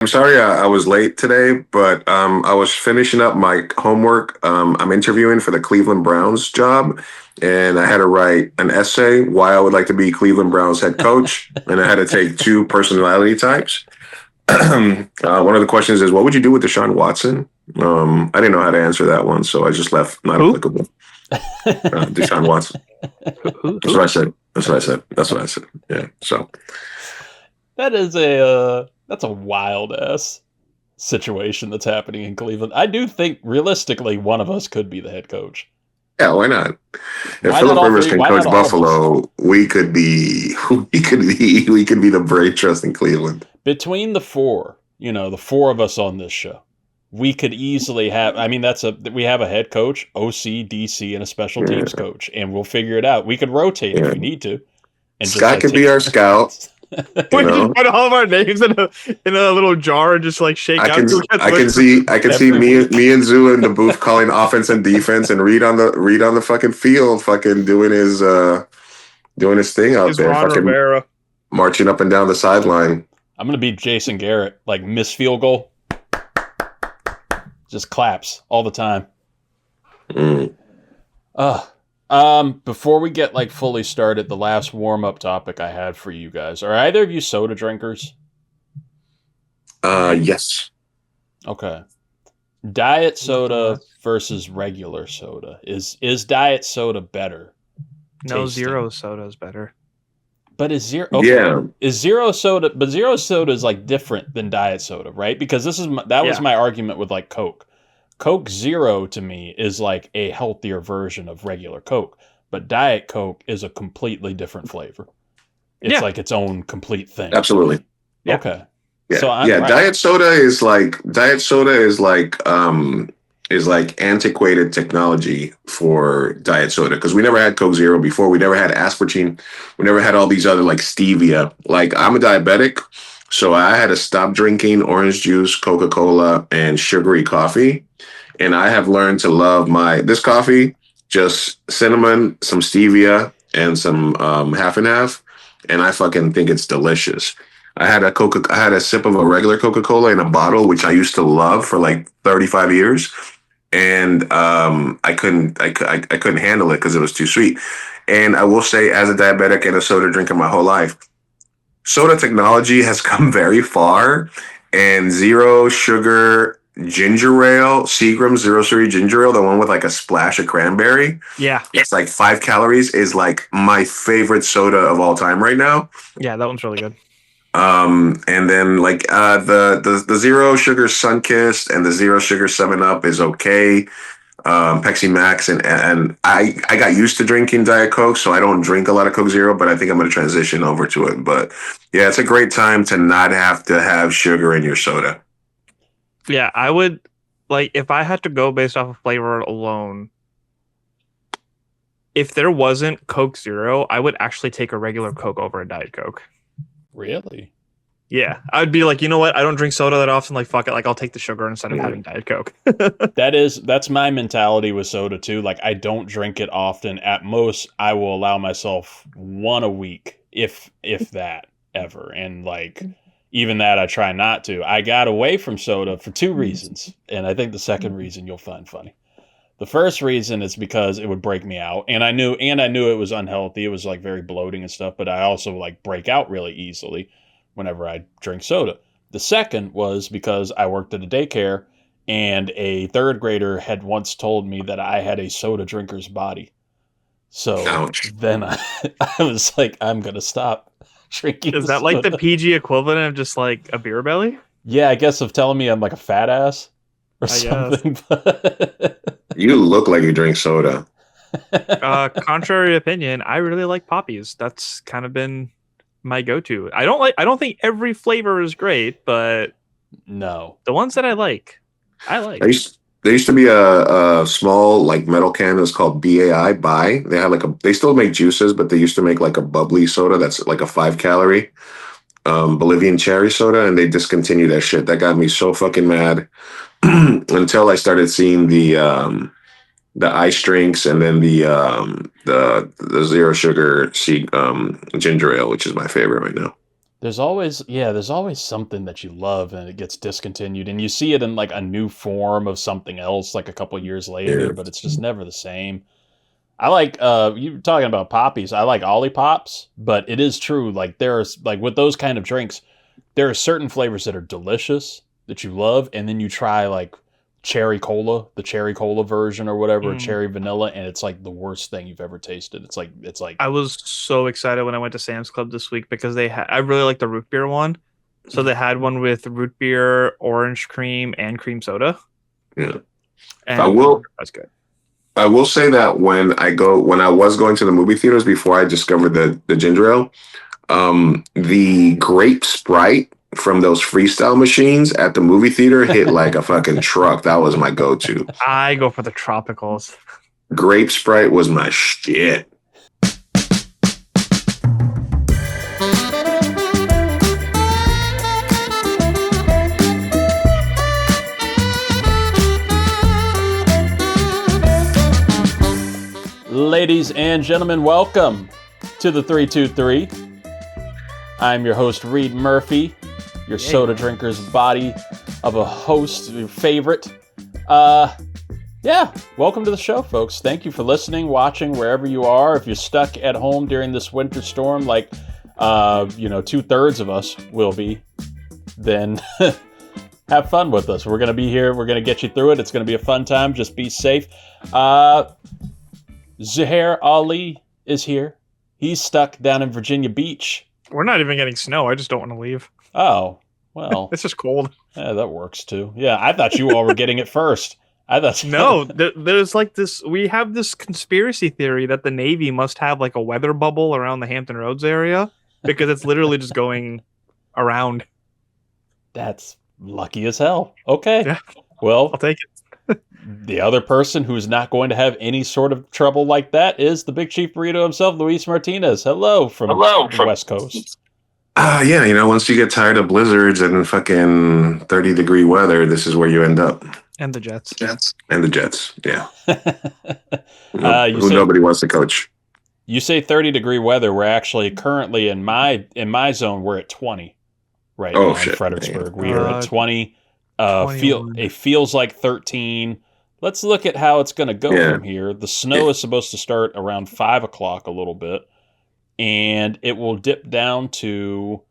I'm sorry I was late today, but I was finishing up my homework. I'm interviewing for the Cleveland Browns job, and I had to write an essay why I would like to be Cleveland Browns head coach, and I had to take two personality types. One of the questions is, what would you do with Deshaun Watson? I didn't know how to answer that one, so I just left not Who? applicable. Deshaun Watson. That's what I said. That's what I said. That's what I said. Yeah. So That is that's a wild ass situation that's happening in Cleveland. I do think realistically one of us could be the head coach. yeah, why not? If Why not Philip all Rivers three? can Why coach not all of us? Buffalo, we could be the brave trust in Cleveland. Between the four, the four of us on this show, we could easily have. I mean, we have a head coach, OC, DC, and a special Yeah, teams coach, and we'll figure it out. We could rotate if yeah. we need to, and just Scott could be our scout. You We know, just put all of our names in a little jar and just like shake I out. can who gets I can which- see Every me week. me and Zoo in the booth calling offense and defense, and Reid on the fucking field, fucking doing his thing out Is there, Ron fucking Rivera. marching up and down the sideline. I'm gonna be Jason Garrett, like miss field goal, just claps all the time. Mm. Before we get like fully started, the last warm up topic I had for you guys. Are either of you soda drinkers? Yes. Okay. Diet soda versus regular soda. Is diet soda better? No, tasting? zero soda is better. But is zero okay. Yeah. Is zero soda but zero soda is like different than diet soda, right? Because was Yeah. my argument with like Coke. Coke Zero to me is like a healthier version of regular Coke, but Diet Coke is a completely different flavor. It's Yeah. like its own complete thing. Absolutely. Yeah. Okay. Yeah. So I'm yeah. right. Diet soda is like antiquated technology for diet soda, because we never had Coke Zero before. We never had aspartame. We never had all these other like stevia. Like, I'm a diabetic, so I had to stop drinking orange juice, Coca-Cola, and sugary coffee. And I have learned to love this coffee, just cinnamon, some stevia, and some half and half. And I fucking think it's delicious. I had a sip of a regular Coca-Cola in a bottle, which I used to love for like 35 years. And I couldn't handle it because it was too sweet. And I will say, as a diabetic and a soda drinker my whole life, soda technology has come very far, and zero sugar ginger ale, Seagram's zero sugar ginger ale, the one with like a splash of cranberry, Yeah. it's like 5 calories, is like my favorite soda of all time right now. Yeah, that one's really good. And then like the zero sugar Sunkist and the zero sugar 7-Up is okay. Pepsi Max, and I got used to drinking Diet Coke, so I don't drink a lot of Coke Zero, but I think I'm going to transition over to it. But yeah, it's a great time to not have to have sugar in your soda. Yeah, I would like if I had to go based off of flavor alone. If there wasn't Coke Zero, I would actually take a regular Coke over a Diet Coke. Really? Yeah, I'd be like, you know what? I don't drink soda that often. Like, fuck it. Like, I'll take the sugar instead of having Diet Coke. That's my mentality with soda too. Like, I don't drink it often. At most, I will allow myself one a week, if that ever. And like, even that I try not to. I got away from soda for two reasons, and I think the second reason you'll find funny. The first reason is because it would break me out, and I knew it was unhealthy. It was like very bloating and stuff, but I also like break out really easily whenever I drink soda. The second was because I worked at a daycare, and a third grader had once told me that I had a soda drinker's body. So Ouch. then I was like, I'm going to stop drinking. Is that like the PG equivalent of just like a beer belly? Yeah, I guess of telling me I'm like a fat ass or I guess. something. You look like you drink soda. Contrary opinion, I really like Poppies. That's kind of been my go-to. I don't think every flavor is great, but No. the ones that I like. There used to be a small like metal can that's called BAI. They have they still make juices, but they used to make like a bubbly soda that's like a 5 calorie Bolivian cherry soda, and they discontinued that shit. That got me so fucking mad until I started seeing the ice drinks, and then the zero sugar ginger ale, which is my favorite right now. There's always something that you love and it gets discontinued, and you see it in like a new form of something else like a couple years later, Yeah. but it's just never the same. I like you were talking about poppies. I like Ollipops, but it is true. Like there's like with those kind of drinks, there are certain flavors that are delicious that you love, and then you try like cherry cola, the cherry cola version or whatever, or cherry vanilla, and it's like the worst thing you've ever tasted. It's like I was so excited when I went to Sam's Club this week because I really like the root beer one. So they had one with root beer, orange cream, and cream soda. Yeah. And that's good. I will say that when I was going to the movie theaters before I discovered the ginger ale, the grape Sprite from those freestyle machines at the movie theater hit like a fucking truck. That was my go-to. I go for the tropicals. Grape Sprite was my shit. Ladies and gentlemen, welcome to the 323. I'm your host, Reid Murphy, your soda drinker's body of a host, your favorite. Welcome to the show, folks. Thank you for listening, watching, wherever you are. If you're stuck at home during this winter storm, like, 2/3 of us will be, then have fun with us. We're going to be here. We're going to get you through it. It's going to be a fun time. Just be safe. Zuhair Ali is here. He's stuck down in Virginia Beach. We're not even getting snow. I just don't want to leave. Oh, well. It's just cold. Yeah, that works too. Yeah, I thought you all were getting it first. I thought No, there's like this. We have this conspiracy theory that the Navy must have like a weather bubble around the Hampton Roads area because it's literally just going around. That's lucky as hell. Okay. Yeah. Well, I'll take it. The other person who's not going to have any sort of trouble like that is the big chief burrito himself, Luis Martinez. Hello from the West Coast. Once you get tired of blizzards and fucking 30-degree weather, this is where you end up. And the Jets. And the Jets, yeah. Nobody wants to coach. You say 30-degree weather. We're actually currently in my zone. We're at 20 right now in Fredericksburg. We are at 20. It feels like 13. Let's look at how it's going to go from here. The snow is supposed to start around 5 o'clock a little bit, and it will dip down to,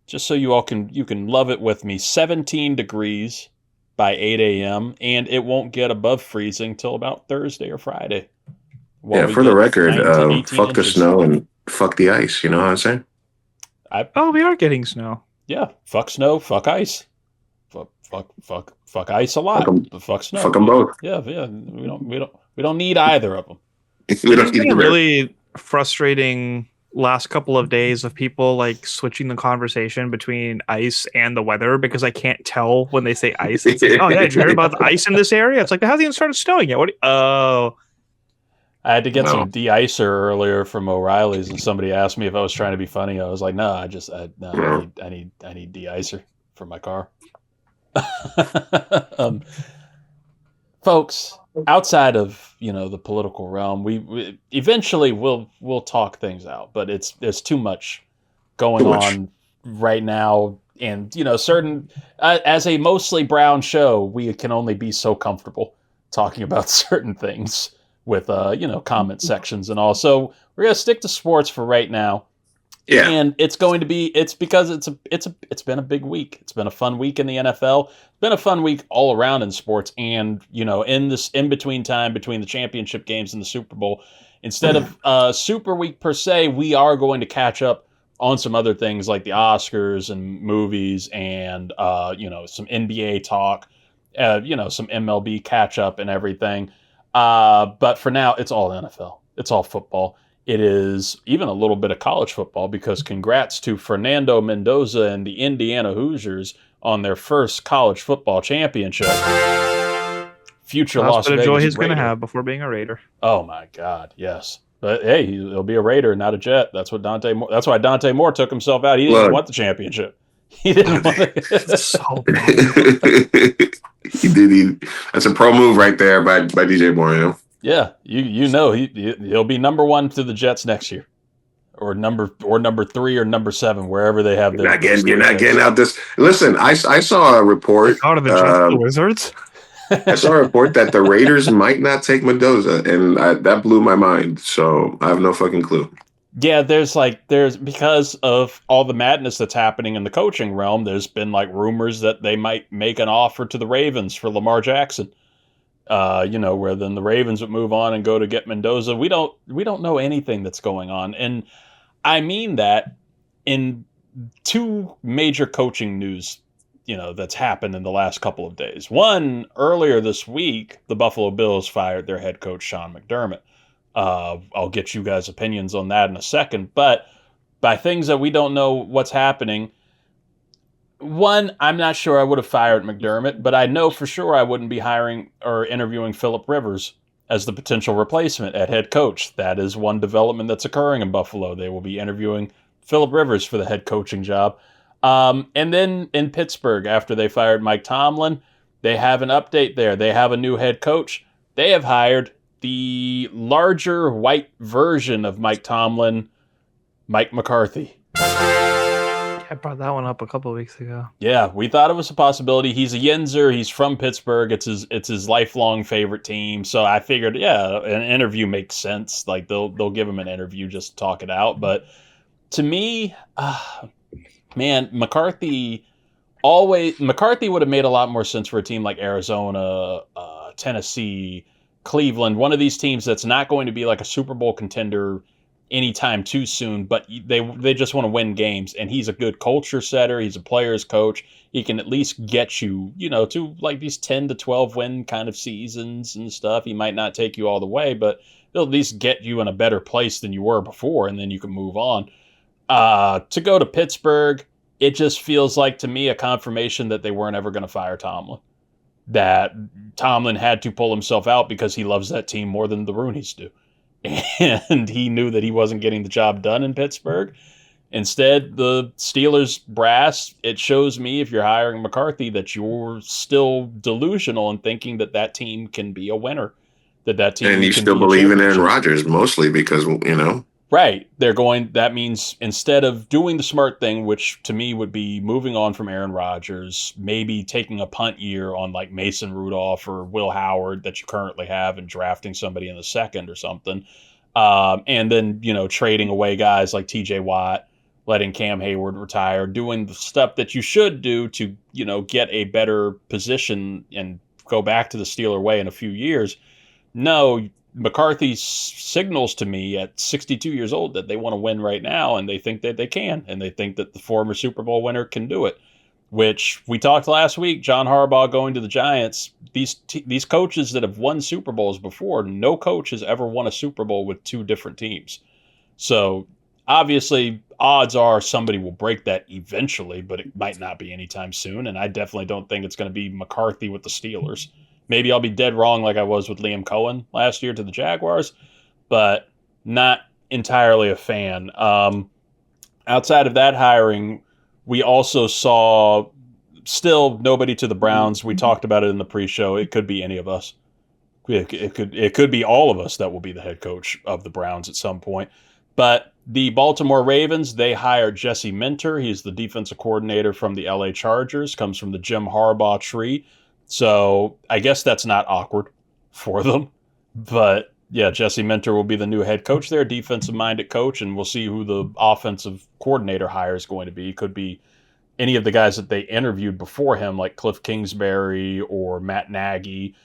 just so you can love it with me, 17 degrees by 8 a.m., and it won't get above freezing till about Thursday or Friday. For the record, fuck the snow and fuck the ice. You know what I'm saying? We are getting snow. Yeah, fuck snow, fuck ice. Fuck ice a lot. Fuck snow. Fuck them both. Yeah. We don't need either of them. It's been really frustrating last couple of days of people like switching the conversation between ice and the weather because I can't tell when they say ice. It's like, oh yeah, did you hear about the ice in this area? It's like, it hasn't even started snowing yet. I had to get some de-icer earlier from O'Reilly's, and somebody asked me if I was trying to be funny. I was like, no, I need de-icer for my car. Folks, outside of the political realm, we eventually we'll talk things out, but there's too much going on right now, and certain as a mostly brown show, we can only be so comfortable talking about certain things with comment sections and all. So we're gonna stick to sports for right now. Yeah, and it's because it's been a big week. It's been a fun week in the NFL. It's been a fun week all around in sports, and in this in between time between the championship games and the Super Bowl, instead of Super Week per se, we are going to catch up on some other things like the Oscars and movies and some NBA talk, some MLB catch up and everything. But for now, it's all NFL. It's all football. It is even a little bit of college football because congrats to Fernando Mendoza and the Indiana Hoosiers on their first college football championship. Future Las Vegas joy he's going to have before being a Raider. Oh my God, yes. But hey, he'll be a Raider, not a Jet. That's why Dante Moore took himself out. He didn't want the championship. He didn't want it. He did. That's a pro move right there by DJ Moore. Yeah, he'll be number one to the Jets next year. or number 3 or number 7, wherever they have You're not getting out this. Listen, I saw a report. Out of the Jets, the Wizards. I saw a report that the Raiders might not take Mendoza, and that blew my mind. So I have no fucking clue. Yeah, there's because of all the madness that's happening in the coaching realm, there's been like rumors that they might make an offer to the Ravens for Lamar Jackson. Where then the Ravens would move on and go to get Mendoza. We don't know anything that's going on. And I mean that in 2 major coaching news, that's happened in the last couple of days. One, earlier this week, the Buffalo Bills fired their head coach, Sean McDermott. I'll get you guys' opinions on that in a second. But by things that we don't know what's happening, one, I'm not sure I would have fired McDermott, but I know for sure I wouldn't be hiring or interviewing Phillip Rivers as the potential replacement at head coach. That is one development that's occurring in Buffalo. They will be interviewing Phillip Rivers for the head coaching job. And then in Pittsburgh, after they fired Mike Tomlin, they have an update there. They have a new head coach. They have hired the larger white version of Mike Tomlin, Mike McCarthy. I brought that one up a couple of weeks ago. Yeah, we thought it was a possibility. He's a Yinzer. He's from Pittsburgh. It's his lifelong favorite team. So I figured, yeah, an interview makes sense. Like they'll give him an interview just to talk it out. But to me, man, McCarthy would have made a lot more sense for a team like Arizona, Tennessee, Cleveland, one of these teams that's not going to be like a Super Bowl contender anytime too soon, but they just want to win games. And he's a good culture setter. He's a player's coach. He can at least get you, to like these 10 to 12 win kind of seasons and stuff. He might not take you all the way, but he'll at least get you in a better place than you were before, and then you can move on. To go to Pittsburgh, it just feels like to me a confirmation that they weren't ever going to fire Tomlin. That Tomlin had to pull himself out because he loves that team more than the Rooneys do. And he knew that he wasn't getting the job done in Pittsburgh. Instead, the Steelers brass, it shows me, if you're hiring McCarthy, that you're still delusional and thinking that team can be a winner. That team and you still believe in Aaron Rodgers, mostly because, Right. That means instead of doing the smart thing, which to me would be moving on from Aaron Rodgers, maybe taking a punt year on like Mason Rudolph or Will Howard that you currently have and drafting somebody in the second or something. And then, trading away guys like TJ Watt, letting Cam Hayward retire, doing the stuff that you should do to, get a better position and go back to the Steeler way in a few years. No, McCarthy signals to me at 62 years old that they want to win right now, and they think that they can, and they think that the former Super Bowl winner can do it, which we talked last week, John Harbaugh going to the Giants. These coaches that have won Super Bowls before, no coach has ever won a Super Bowl with 2 different teams. So obviously, odds are somebody will break that eventually, but it might not be anytime soon, and I definitely don't think it's going to be McCarthy with the Steelers. Maybe I'll be dead wrong like I was with Liam Cohen last year to the Jaguars, but not entirely a fan. Outside of that hiring, we also saw still nobody to the Browns. We talked about it in the pre-show. It could be any of us. It could be all of us that will be the head coach of the Browns at some point. But the Baltimore Ravens, they hired Jesse Minter. He's the defensive coordinator from the LA Chargers, comes from the Jim Harbaugh tree. So I guess that's not awkward for them. But yeah, Jesse Minter will be the new head coach there, defensive-minded coach, and we'll see who the offensive coordinator hire is going to be. It could be any of the guys that they interviewed before him, like Cliff Kingsbury or Matt Nagy.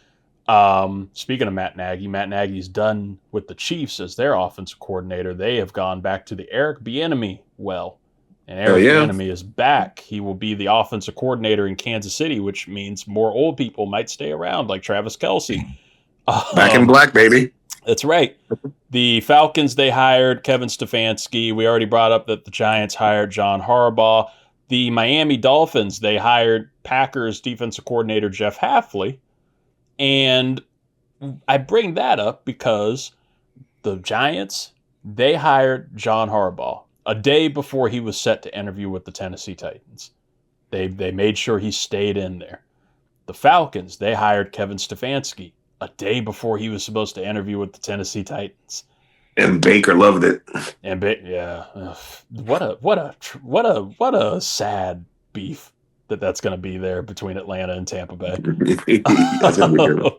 Speaking of Matt Nagy's done with the Chiefs as their offensive coordinator. They have gone back to the Eric Bieniemy well. And Eric Bieniemy is back. He will be the offensive coordinator in Kansas City, which means more old people might stay around, like Travis Kelce. Back in black, baby. That's right. The Falcons, they hired Kevin Stefanski. We already brought up that the Giants hired John Harbaugh. The Miami Dolphins, they hired Packers defensive coordinator Jeff Hafley. And I bring that up because the Giants, they hired John Harbaugh a day before he was set to interview with the Tennessee Titans. They made sure he stayed in there. The Falcons, they hired Kevin Stefanski a day before he was supposed to interview with the Tennessee Titans. And Baker loved it. And yeah, what a sad beef that's going to be there between Atlanta and Tampa Bay. That's gonna be good.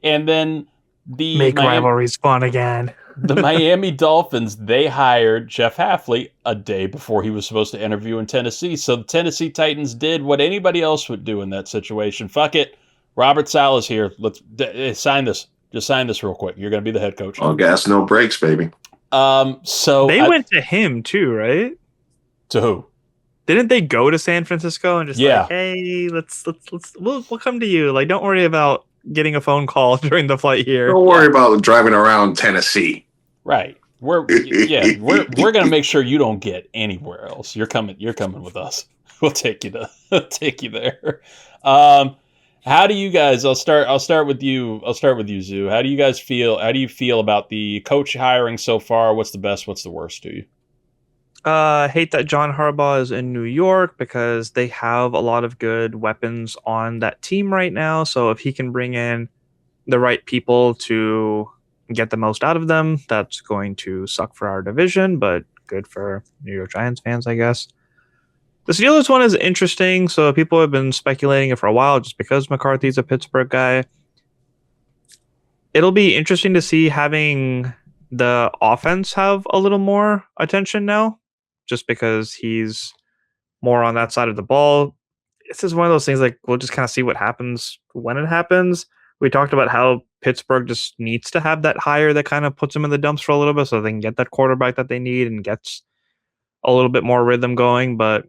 And then the Make rivalries fun again. The Miami Dolphins, they hired Jeff Hafley a day before he was supposed to interview in Tennessee. So the Tennessee Titans did what anybody else would do in that situation. Fuck it. Robert Saleh's here. Let's sign this. Just sign this real quick. You're going to be the head coach. All gas, no brakes, baby. So they went to him too, right? To who? Didn't they go to San Francisco and just like, hey, we'll come to you. Like, don't worry about getting a phone call during the flight here. Don't worry about driving around Tennessee. Right. We're gonna make sure you don't get anywhere else. You're coming with us. We'll take you there. How do you guys? I'll start with you, Zoo. How do you guys feel? How do you feel about the coach hiring so far? What's the best? What's the worst to you? Hate that John Harbaugh is in New York because they have a lot of good weapons on that team right now. So if he can bring in the right people to get the most out of them, that's going to suck for our division, but good for New York Giants fans, I guess. The Steelers one is interesting. So people have been speculating it for a while just because McCarthy's a Pittsburgh guy. It'll be interesting to see having the offense have a little more attention now, just because he's more on that side of the ball. This is one of those things like we'll just kind of see what happens when it happens. We talked about how Pittsburgh just needs to have that hire that kind of puts them in the dumps for a little bit so they can get that quarterback that they need and gets a little bit more rhythm going. But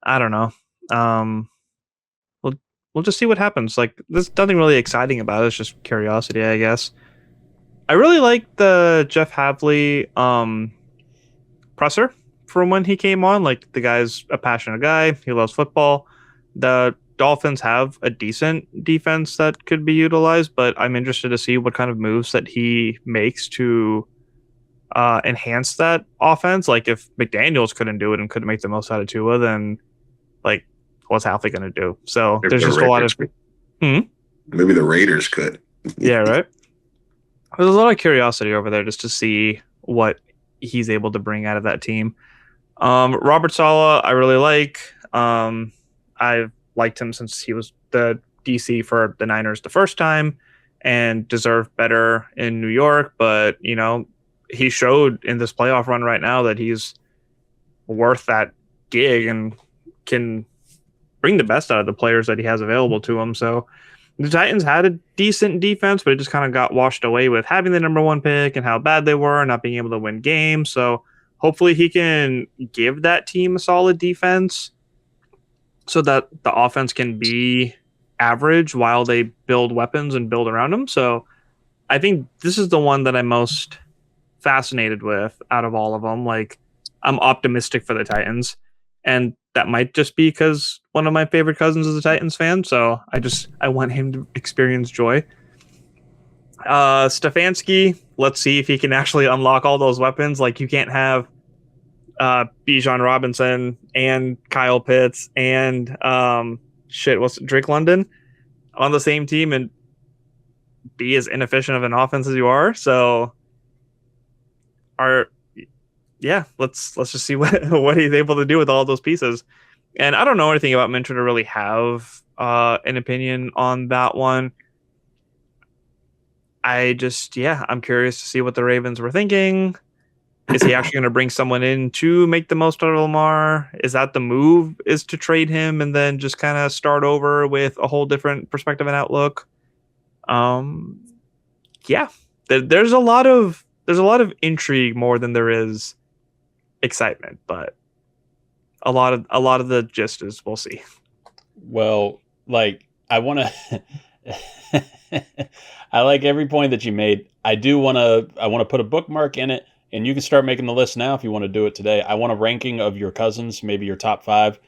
I don't know. We'll just see what happens. Like, there's nothing really exciting about it. It's just curiosity, I guess. I really like the Jeff Hafley presser from when he came on. Like, the guy's a passionate guy. He loves football. The Dolphins have a decent defense that could be utilized, but I'm interested to see what kind of moves that he makes to enhance that offense. Like, if McDaniels couldn't do it and couldn't make the most out of Tua, then like, what's Hafley going to do? So Maybe there's just a lot of maybe the Raiders could. Yeah, right. There's a lot of curiosity over there just to see what he's able to bring out of that team. Robert Saleh, I really like. I've liked him since he was the DC for the Niners the first time and deserved better in New York. But, you know, he showed in this playoff run right now that he's worth that gig and can bring the best out of the players that he has available to him. So the Titans had a decent defense, but it just kind of got washed away with having the number one pick and how bad they were and not being able to win games. So hopefully he can give that team a solid defense so that the offense can be average while they build weapons and build around them. So I think this is the one that I'm most fascinated with out of all of them. Like, I'm optimistic for the Titans, and that might just be because one of my favorite cousins is a Titans fan. So I want him to experience joy. Stefanski, let's see if he can actually unlock all those weapons. Like, you can't have Bijan Robinson and Kyle Pitts and Drake London on the same team and be as inefficient of an offense as you are. So let's just see what he's able to do with all those pieces. And I don't know anything about Minter to really have an opinion on that one. I'm curious to see what the Ravens were thinking. Is he actually going to bring someone in to make the most out of Lamar? Is that the move, is to trade him and then just kind of start over with a whole different perspective and outlook? There's a lot of intrigue more than there is excitement, but a lot of the gist is we'll see. Well, like, I want to I like every point that you made. I want to put a bookmark in it, and you can start making the list now if you want to do it today. I want a ranking of your cousins, maybe your top five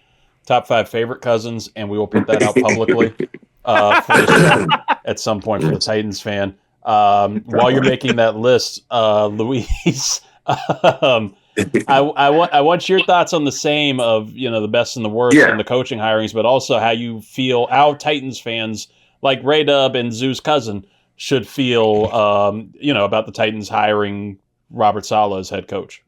favorite cousins, and we will put that out publicly at some point for the Titans fan. While you're making that list, Luis, I want your thoughts on the same of, you know, the best and the worst and the coaching hirings, but also how you feel, how Titans fans like Ray Dub and Zoo's cousin should feel, about the Titans hiring Robert Saleh as head coach?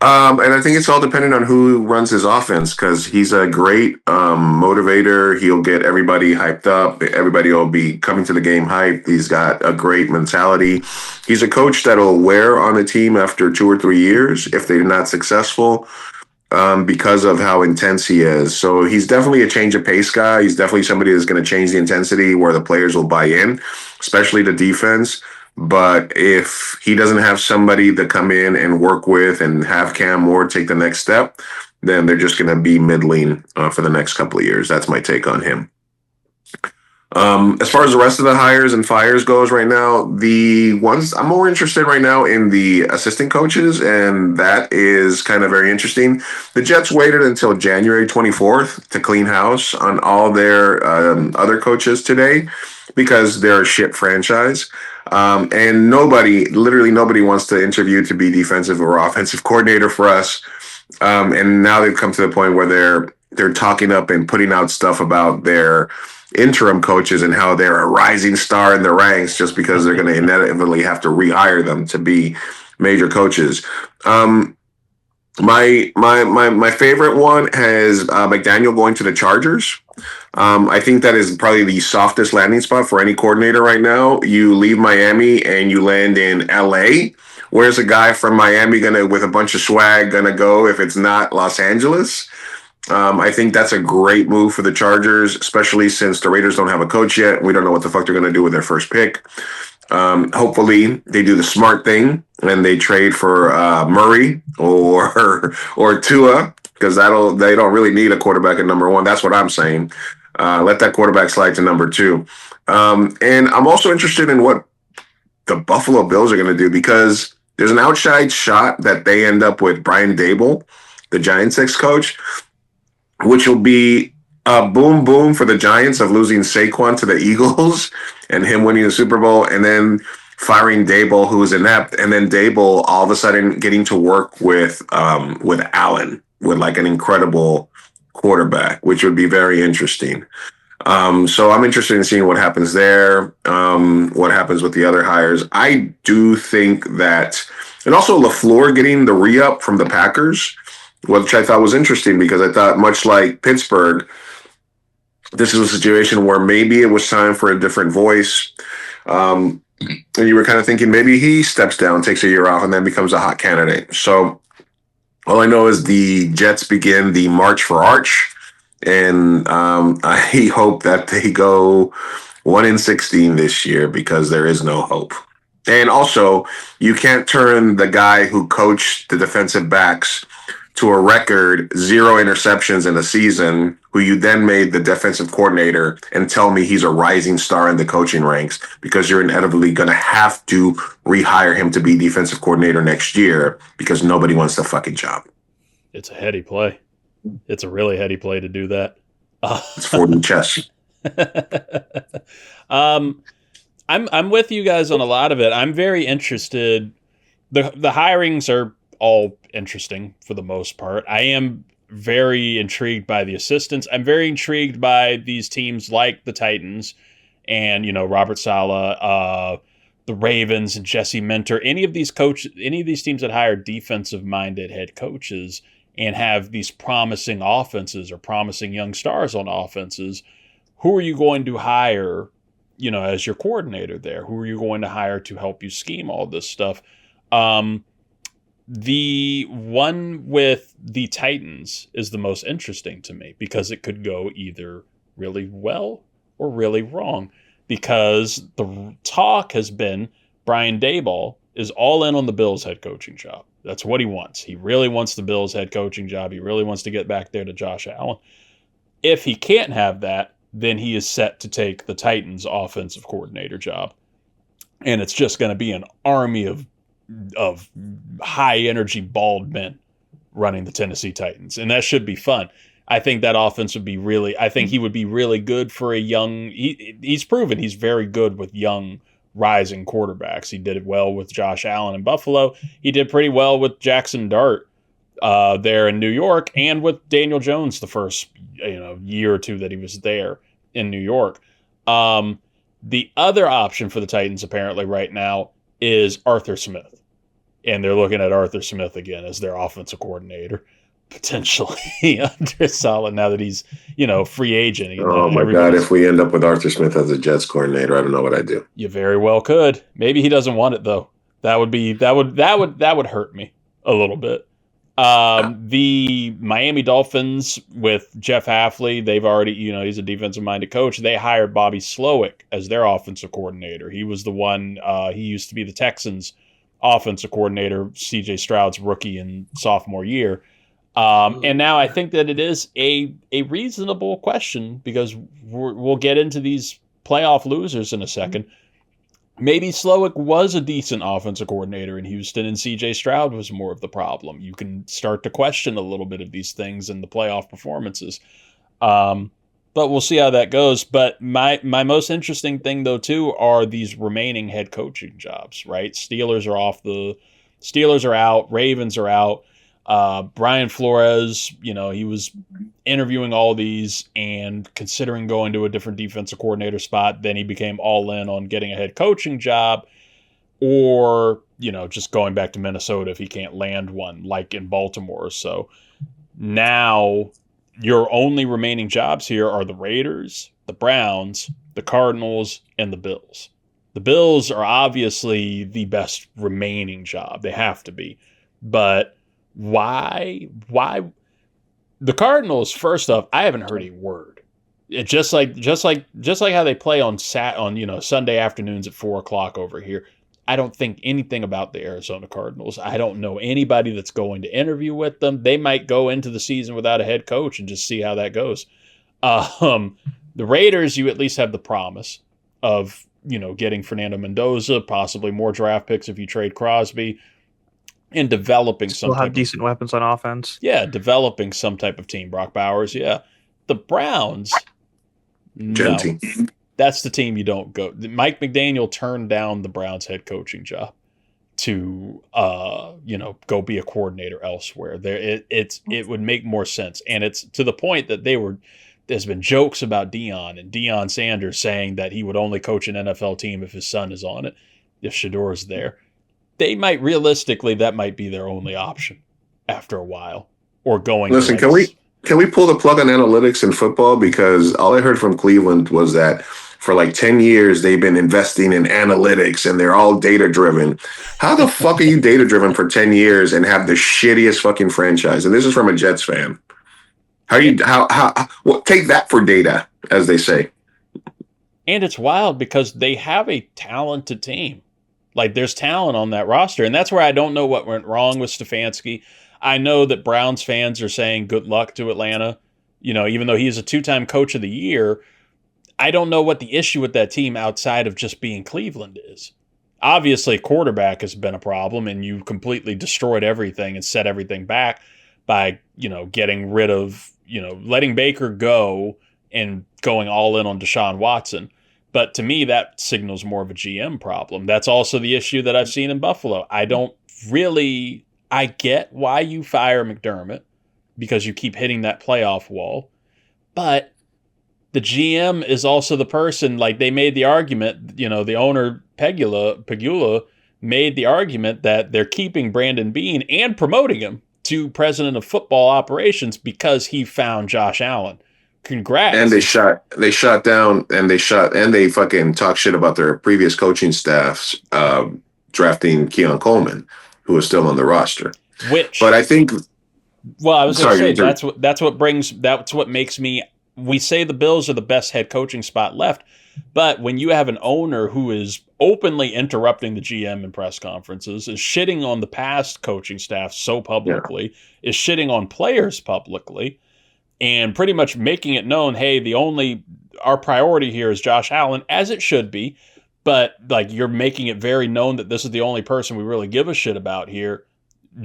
And I think it's all dependent on who runs his offense, because he's a great motivator. He'll get everybody hyped up. Everybody will be coming to the game hyped. He's got a great mentality. He's a coach that'll wear on a team after 2 or 3 years if they're not successful, because of how intense he is. So he's definitely a change of pace guy. He's definitely somebody that's going to change the intensity where the players will buy in, especially the defense. But if he doesn't have somebody to come in and work with and have Cam Moore take the next step, then they're just going to be middling for the next couple of years. That's my take on him. As far as the rest of the hires and fires goes right now, the ones I'm more interested right now in the assistant coaches, and that is kind of very interesting. The Jets waited until January 24th to clean house on all their other coaches today because they're a shit franchise. And literally nobody wants to interview to be defensive or offensive coordinator for us. And now they've come to the point where they're talking up and putting out stuff about their interim coaches and how they're a rising star in the ranks just because they're going to inevitably have to rehire them to be major coaches. My favorite one has McDaniel going to the Chargers. I think that is probably the softest landing spot for any coordinator right now. You leave Miami and you land in LA. Where's a guy from Miami with a bunch of swag gonna go if it's not Los Angeles? I think that's a great move for the Chargers, especially since the Raiders don't have a coach yet. We don't know what the fuck they're going to do with their first pick. Hopefully they do the smart thing and they trade for Murray or Tua, because they don't really need a quarterback at number 1. That's what I'm saying. Let that quarterback slide to number 2. And I'm also interested in what the Buffalo Bills are going to do, because there's an outside shot that they end up with Brian Daboll, the Giants ex-coach, which will be a boom boom for the Giants of losing Saquon to the Eagles and him winning the Super Bowl, and then firing Daboll, who is inept, and then Daboll all of a sudden getting to work with Allen, with like an incredible quarterback, which would be very interesting. So I'm interested in seeing what happens there, what happens with the other hires. I do think that, and also LaFleur getting the re-up from the Packers, which I thought was interesting, because I thought, much like Pittsburgh, this is a situation where maybe it was time for a different voice. And you were kind of thinking maybe he steps down, takes a year off, and then becomes a hot candidate. So all I know is the Jets begin the March for Arch, and I hope that they go 1-16 this year, because there is no hope. And also, you can't turn the guy who coached the defensive backs to a record 0 interceptions in a season, who you then made the defensive coordinator, and tell me he's a rising star in the coaching ranks, because you're inevitably going to have to rehire him to be defensive coordinator next year, because nobody wants the fucking job. It's a heady play. It's a really heady play to do that. It's 40 chess. I'm with you guys on a lot of it. I'm very interested. The hirings are all interesting for the most part. I am very intrigued by the assistants. I'm very intrigued by these teams like the Titans and, Robert Saleh, the Ravens and Jesse Minter, any of these teams that hire defensive-minded head coaches and have these promising offenses or promising young stars on offenses. Who are you going to hire, as your coordinator there? Who are you going to hire to help you scheme all this stuff? The one with the Titans is the most interesting to me, because it could go either really well or really wrong, because the talk has been Brian Daboll is all in on the Bills head coaching job. That's what he wants. He really wants the Bills head coaching job. He really wants to get back there to Josh Allen. If he can't have that, then he is set to take the Titans offensive coordinator job. And it's just going to be an army of high energy bald men running the Tennessee Titans, and that should be fun. I think that offense would be he would be really good for a young. He's proven he's very good with young rising quarterbacks. He did it well with Josh Allen in Buffalo. He did pretty well with Jackson Dart there in New York, and with Daniel Jones the first year or two that he was there in New York. The other option for the Titans apparently right now is Arthur Smith. And they're looking at Arthur Smith again as their offensive coordinator, potentially under Saleh now that he's, free agent. Oh my God! If we end up with Arthur Smith as a Jets coordinator, I don't know what I'd do. You very well could. Maybe he doesn't want it though. That would hurt me a little bit. The Miami Dolphins with Jeff Hafley, they've already, he's a defensive-minded coach. They hired Bobby Slowick as their offensive coordinator. He was the one. He used to be the Texans' offensive coordinator, C.J. Stroud's rookie and sophomore year. And now I think that it is a reasonable question because we'll get into these playoff losers in a second. Maybe Slowick was a decent offensive coordinator in Houston and C.J. Stroud was more of the problem. You can start to question a little bit of these things in the playoff performances. But we'll see how that goes. But my most interesting thing, though, too, are these remaining head coaching jobs, right? Steelers are out. Ravens are out. Brian Flores, he was interviewing all these and considering going to a different defensive coordinator spot. Then he became all in on getting a head coaching job or, just going back to Minnesota if he can't land one like in Baltimore. So now your only remaining jobs here are the Raiders, the Browns, the Cardinals, and the Bills. The Bills are obviously the best remaining job. They have to be. But why the Cardinals, first off, I haven't heard a word. It just like how they play on Sunday afternoons at 4:00 over here. I don't think anything about the Arizona Cardinals. I don't know anybody that's going to interview with them. They might go into the season without a head coach and just see how that goes. The Raiders, you at least have the promise of, getting Fernando Mendoza, possibly more draft picks if you trade Crosby, and developing some have decent weapons on offense. Yeah, developing some type of team. Brock Bowers, yeah. The Browns, no. That's the team you don't go. Mike McDaniel turned down the Browns head coaching job to go be a coordinator elsewhere. It would make more sense. And it's to the point that there's been jokes about Deion Sanders saying that he would only coach an NFL team if his son is on it, if Shador's there. That might be their only option after a while or going. Listen, can we pull the plug on analytics in football? Because all I heard from Cleveland was that for like 10 years, they've been investing in analytics and they're all data driven. How the fuck are you data driven for 10 years and have the shittiest fucking franchise? And this is from a Jets fan. Take that for data, as they say. And it's wild because they have a talented team. Like there's talent on that roster. And that's where I don't know what went wrong with Stefanski. I know that Browns fans are saying good luck to Atlanta. Even though he's a 2-time coach of the year, I don't know what the issue with that team outside of just being Cleveland is. Obviously, quarterback has been a problem, and you completely destroyed everything and set everything back by, getting rid of, letting Baker go and going all in on Deshaun Watson. But to me, that signals more of a GM problem. That's also the issue that I've seen in Buffalo. I get why you fire McDermott because you keep hitting that playoff wall. But the GM is also the person, like they made the argument, the owner, Pegula, made the argument that they're keeping Brandon Beane and promoting him to president of football operations because he found Josh Allen. Congrats. And they shot down and they fucking talk shit about their previous coaching staffs drafting Keon Coleman, who was still on the roster. But I think I was going to say that's what makes me. We say the Bills are the best head coaching spot left, but when you have an owner who is openly interrupting the GM in press conferences, is shitting on the past coaching staff so publicly, is shitting on players publicly, and pretty much making it known, hey, our priority here is Josh Allen, as it should be, but like you're making it very known that this is the only person we really give a shit about here.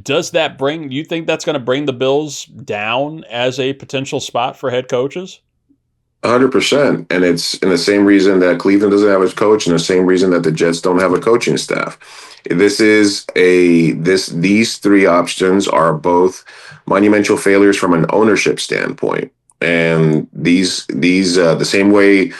Does that you think that's going to bring the Bills down as a potential spot for head coaches? 100%. And it's in the same reason that Cleveland doesn't have a coach and the same reason that the Jets don't have a coaching staff. These three options are both monumental failures from an ownership standpoint. And the same way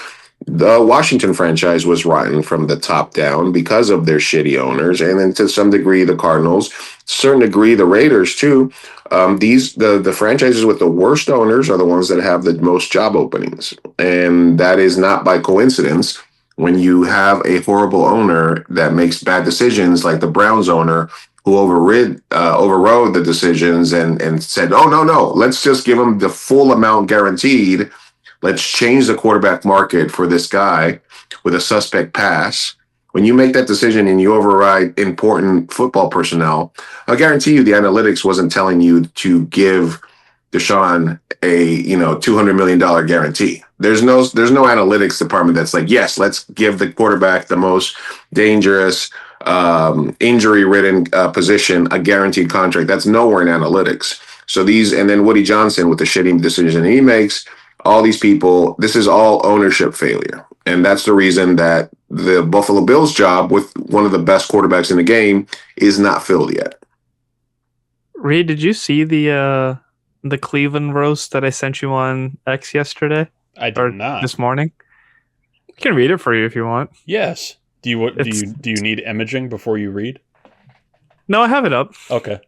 The Washington franchise was rotten from the top down because of their shitty owners, and then to some degree the Cardinals, certain degree the Raiders too. The franchises with the worst owners are the ones that have the most job openings, and that is not by coincidence. When you have a horrible owner that makes bad decisions, like the Browns owner who overrode the decisions and said, "Oh no, let's just give him the full amount guaranteed. Let's change the quarterback market for this guy with a suspect pass." When you make that decision and you override important football personnel, I guarantee you the analytics wasn't telling you to give Deshaun a $200 million guarantee. There's no analytics department that's like, yes, let's give the quarterback the most dangerous, injury-ridden position a guaranteed contract. That's nowhere in analytics. So and then Woody Johnson with the shitty decision he makes. All these people, this is all ownership failure. And that's the reason that the Buffalo Bills job with one of the best quarterbacks in the game is not filled yet. Reid, did you see the Cleveland roast that I sent you on X yesterday? I did not. This morning? I can read it for you if you want. Yes. Do you need imaging before you read? No, I have it up. Okay.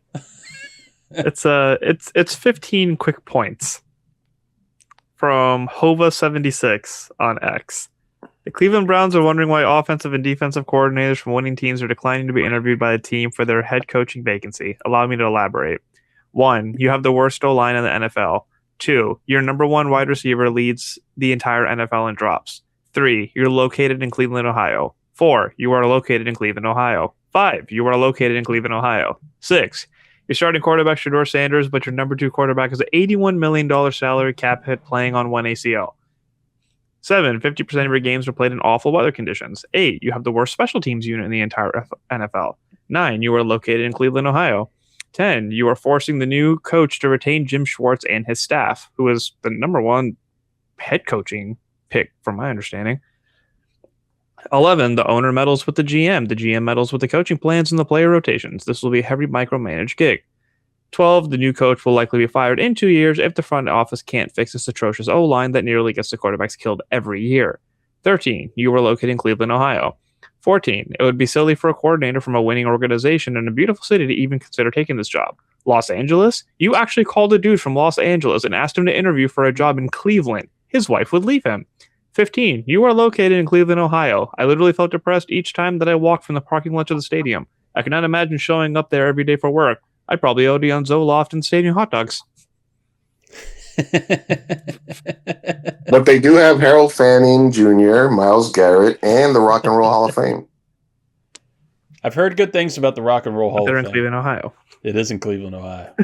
It's 15 quick points from Hova76 on X. The Cleveland Browns are wondering why offensive and defensive coordinators from winning teams are declining to be interviewed by the team for their head coaching vacancy. Allow me to elaborate. 1, you have the worst O-line in the NFL. 2, your number one wide receiver leads the entire NFL in drops. 3, you're located in Cleveland, Ohio. 4, you are located in Cleveland, Ohio. 5, you are located in Cleveland, Ohio. 6, your starting quarterback is Shedeur Sanders, but your number 2 quarterback is an $81 million salary cap hit playing on one ACL. 7, 50% of your games are played in awful weather conditions. 8, you have the worst special teams unit in the entire NFL. 9, you are located in Cleveland, Ohio. 10, you are forcing the new coach to retain Jim Schwartz and his staff, who is the number 1 head coaching pick, from my understanding. 11, the owner meddles with the GM. The GM meddles with the coaching plans and the player rotations. This will be a heavy micromanaged gig. 12, the new coach will likely be fired in 2 years if the front office can't fix this atrocious O-line that nearly gets the quarterbacks killed every year. 13, you are located in Cleveland, Ohio. 14, it would be silly for a coordinator from a winning organization in a beautiful city to even consider taking this job. Los Angeles? You actually called a dude from Los Angeles and asked him to interview for a job in Cleveland. His wife would leave him. 15, you are located in Cleveland, Ohio. I literally felt depressed each time that I walked from the parking lot to the stadium. I cannot imagine showing up there every day for work. I'd probably OD on Zoloft and stadium hot dogs. But they do have Harold Fanning Jr., Myles Garrett, and the Rock and Roll Hall of Fame. I've heard good things about the Rock and Roll Hall of Fame. They're in Cleveland, Ohio. It is in Cleveland, Ohio.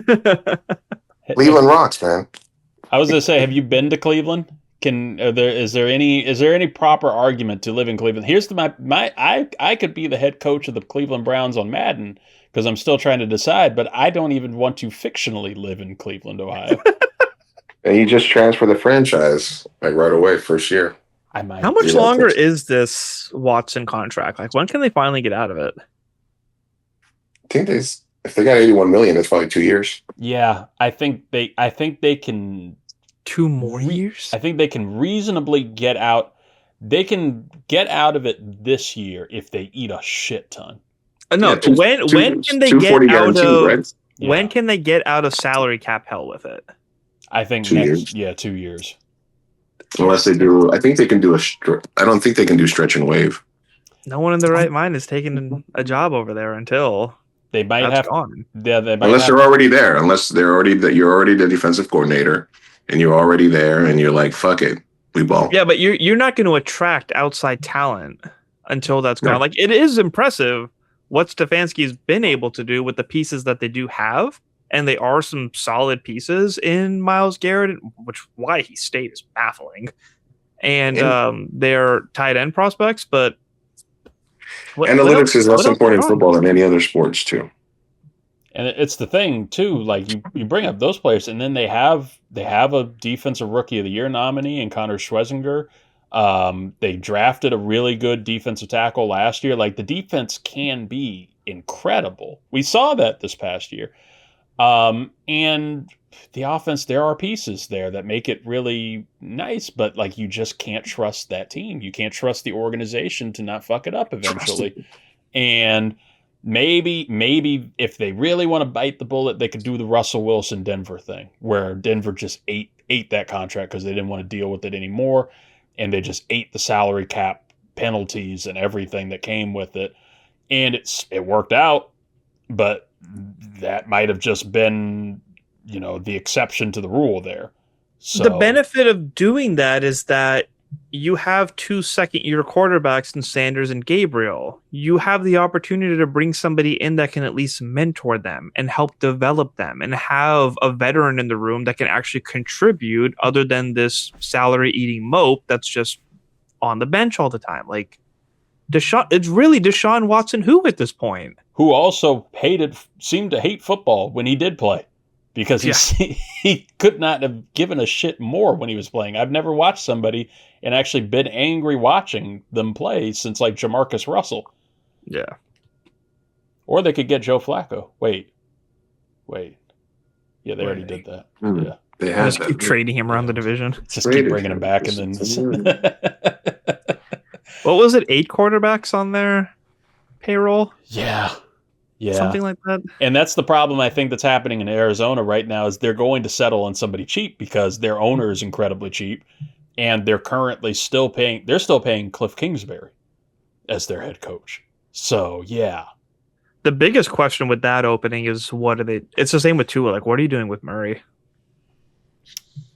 Cleveland rocks, man. I was going to say, have you been to Cleveland? Is there any proper argument to live in Cleveland? Here's I could be the head coach of the Cleveland Browns on Madden because I'm still trying to decide, but I don't even want to fictionally live in Cleveland, Ohio. And you just transfer the franchise like right away, first year. I might. How much longer is this Watson contract? Like, when can they finally get out of it? I think if they got $81 million, it's probably 2 years. Yeah, I think they can. 2 more years? I think they can reasonably get out. They can get out of it this year if they eat a shit ton. No, yeah, when can they get out of? Right? When can they get out of salary cap hell with it? I think 2 years. Yeah, 2 years. Unless they do, I think they can do I don't think they can do stretch and wave. No one in their right mind is taking a job over there until they might that's have. Gone. Yeah, unless they're already there. Unless you're already the defensive coordinator and you're already there and you're like, fuck it, we ball. Yeah, but you're not going to attract outside talent until that's gone. No. Like, it is impressive what Stefanski's been able to do with the pieces that they do have. And they are some solid pieces in Myles Garrett, which why he stayed is baffling. And they're tight end prospects, but analytics is less important in football than any other sports too. And it's the thing too. Like you bring up those players, and then they have a defensive rookie of the year nominee in Connor Schwezinger. They drafted a really good defensive tackle last year. Like, the defense can be incredible. We saw that this past year. And the offense, there are pieces there that make it really nice, but like you just can't trust that team. You can't trust the organization to not fuck it up eventually. And maybe if they really want to bite the bullet, they could do the Russell Wilson Denver thing, where Denver just ate that contract because they didn't want to deal with it anymore, and they just ate the salary cap penalties and everything that came with it. And it worked out, but that might have just been, the exception to the rule there. So the benefit of doing that is that you have 2 second-year quarterbacks in Sanders and Gabriel. You have the opportunity to bring somebody in that can at least mentor them and help develop them and have a veteran in the room that can actually contribute other than this salary-eating mope that's just on the bench all the time. Like, it's really Deshaun Watson who at this point. Who also seemed to hate football when he did play. Because he could not have given a shit more when he was playing. I've never watched somebody and actually been angry watching them play since like Jamarcus Russell. Yeah. Or they could get Joe Flacco. Wait. Yeah, they already did that. Yeah. They just keep trading him around the division. Just keep bringing him back and then... What was it? 8 quarterbacks on their payroll? Yeah. Something like that. And that's the problem I think that's happening in Arizona right now is they're going to settle on somebody cheap because their owner is incredibly cheap, and they're currently still paying Cliff Kingsbury as their head coach. So, yeah. The biggest question with that opening is it's the same with Tua. Like, what are you doing with Murray?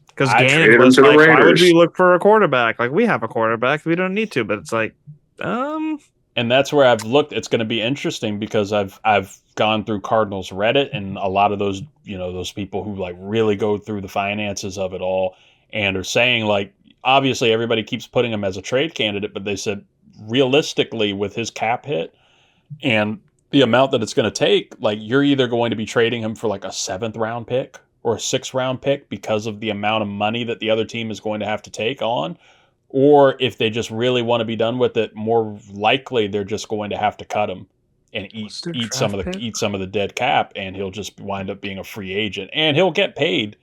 Because Gannon was like, why would we look for a quarterback? Like, we have a quarterback. We don't need to. But it's like, And that's where I've looked. It's going to be interesting because I've gone through Cardinals Reddit and a lot of those, those people who like really go through the finances of it all and are saying like, obviously everybody keeps putting him as a trade candidate, but they said realistically with his cap hit and the amount that it's going to take, like you're either going to be trading him for like a 7th round pick or a 6th round pick because of the amount of money that the other team is going to have to take on. Or if they just really want to be done with it, more likely they're just going to have to cut him and eat some of the dead cap, and he'll just wind up being a free agent. And he'll get paid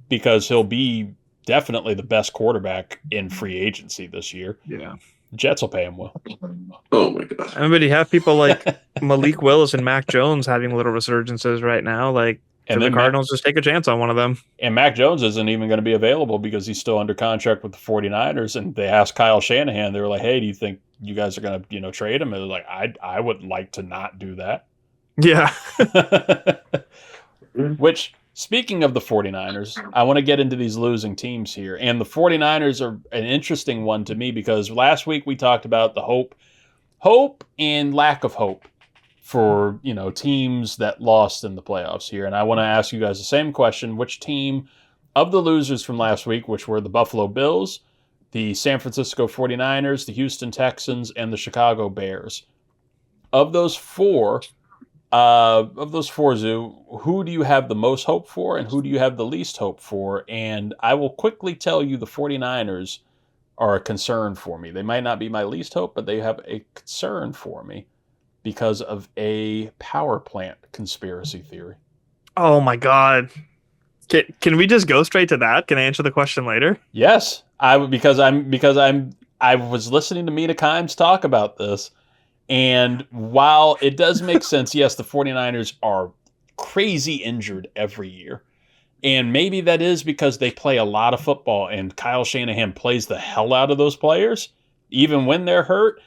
because he'll be definitely the best quarterback in free agency this year. Yeah, Jets will pay him well. Oh my god! But you have people like Malik Willis and Mac Jones having little resurgences right now. Like, and the Cardinals just take a chance on one of them. And Mac Jones isn't even going to be available because he's still under contract with the 49ers. And they asked Kyle Shanahan, they were like, hey, do you think you guys are going to, trade him? And they're like, I would like to not do that. Yeah. Which, speaking of the 49ers, I want to get into these losing teams here. And the 49ers are an interesting one to me because last week we talked about the hope and lack of hope for, teams that lost in the playoffs here. And I want to ask you guys the same question. Which team of the losers from last week, which were the Buffalo Bills, the San Francisco 49ers, the Houston Texans, and the Chicago Bears, of those four, Zoo, who do you have the most hope for and who do you have the least hope for? And I will quickly tell you the 49ers are a concern for me. They might not be my least hope, but they have a concern for me because of a power plant conspiracy theory. Oh my god! Can we just go straight to that? Can I answer the question later? Yes, I was listening to Mina Kimes talk about this, and while it does make sense, yes, the 49ers are crazy injured every year, and maybe that is because they play a lot of football, and Kyle Shanahan plays the hell out of those players, even when they're hurt.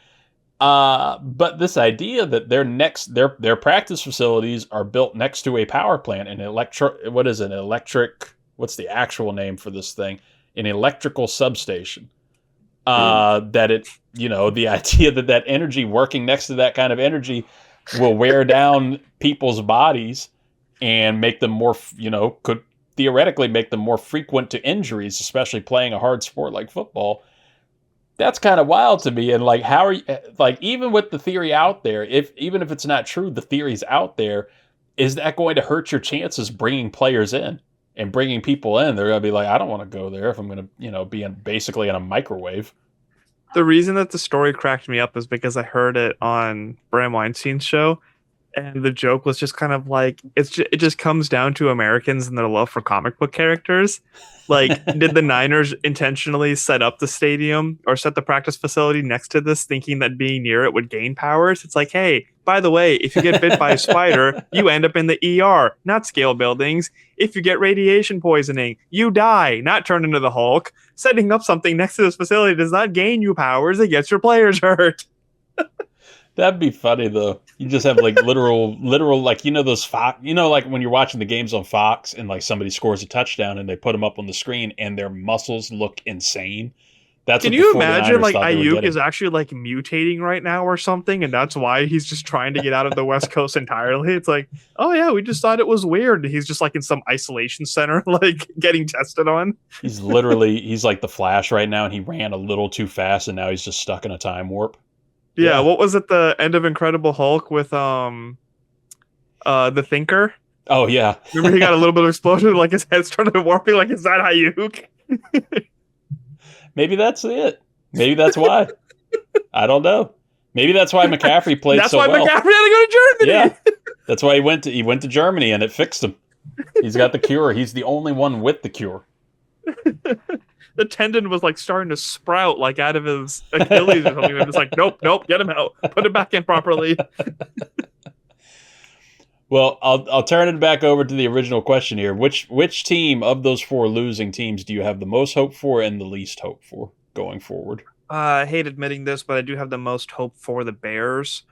But this idea that their practice facilities are built next to a power plant, what's the actual name for this thing? An electrical substation. That it, the idea that energy working next to that kind of energy will wear down people's bodies and make them more, could theoretically make them more frequent to injuries, especially playing a hard sport like football. That's kind of wild to me. And like, how are you, like, even with the theory out there, even if it's not true, the theory's out there, is that going to hurt your chances bringing players in and bringing people in? They're going to be like, I don't want to go there if I'm going to, be basically in a microwave. The reason that the story cracked me up is because I heard it on Bram Weinstein's show. And the joke was just kind of like it just comes down to Americans and their love for comic book characters. Like, did the Niners intentionally set up the stadium or set the practice facility next to this, thinking that being near it would gain powers? It's like, hey, by the way, if you get bit by a spider, you end up in the ER, not scale buildings. If you get radiation poisoning, you die, not turn into the Hulk. Setting up something next to this facility does not gain you powers; it gets your players hurt. That'd be funny though. You just have like literal, like those Fox, like when you're watching the games on Fox and like somebody scores a touchdown and they put them up on the screen and their muscles look insane. That's Can what you the 49ers imagine like thought they were Ayuk getting. is actually like mutating right now or something, and that's why he's just trying to get out of the West Coast entirely? It's like, oh yeah, we just thought it was weird. He's just like in some isolation center, like getting tested on. He's like the Flash right now, and he ran a little too fast, and now he's just stuck in a time warp. Yeah, what was at the end of Incredible Hulk with the Thinker? Oh yeah. Remember he got a little bit of explosion, like his head started warping, like, is that Ayuk? Maybe that's it. Maybe that's why. I don't know. Maybe that's why McCaffrey played That's so why well. McCaffrey had to go to Germany. Yeah. That's why he went to Germany and it fixed him. He's got the cure. He's the only one with the cure. The tendon was like starting to sprout like out of his Achilles or something. I'm just like, nope, get him out. Put it back in properly. Well, I'll turn it back over to the original question here. Which team of those 4 losing teams do you have the most hope for and the least hope for going forward? I hate admitting this, but I do have the most hope for the Bears.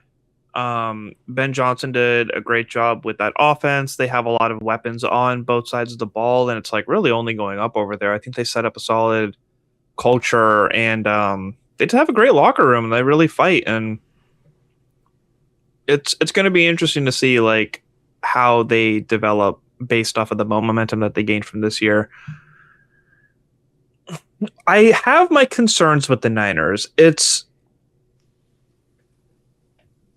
Ben Johnson did a great job with that offense. They have a lot of weapons on both sides of the ball, and it's like really only going up over there. I think they set up a solid culture, and they just have a great locker room, and they really fight. And it's going to be interesting to see like how they develop based off of the momentum that they gained from this year. I have my concerns with the Niners.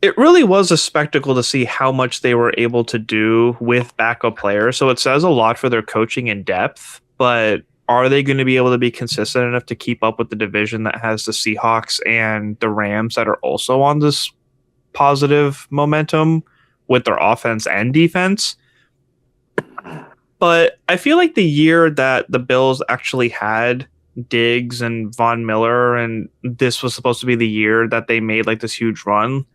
It really was a spectacle to see how much they were able to do with backup players. So it says a lot for their coaching and depth, but are they going to be able to be consistent enough to keep up with the division that has the Seahawks and the Rams that are also on this positive momentum with their offense and defense? But I feel like the year that the Bills actually had Diggs and Von Miller, and this was supposed to be the year that they made like this huge run,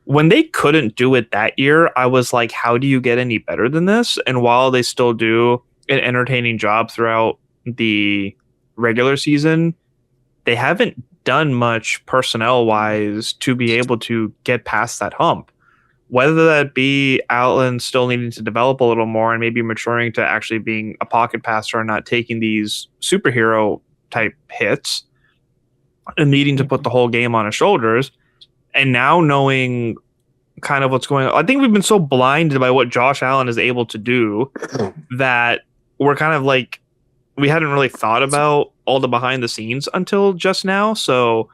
when they couldn't do it that year, I was like, how do you get any better than this? And while they still do an entertaining job throughout the regular season, they haven't done much personnel-wise to be able to get past that hump. Whether that be Allen still needing to develop a little more and maybe maturing to actually being a pocket passer and not taking these superhero-type hits and needing to put the whole game on his shoulders, and now knowing kind of what's going on. I think we've been so blinded by what Josh Allen is able to do that we're kind of like, we hadn't really thought about all the behind the scenes until just now. So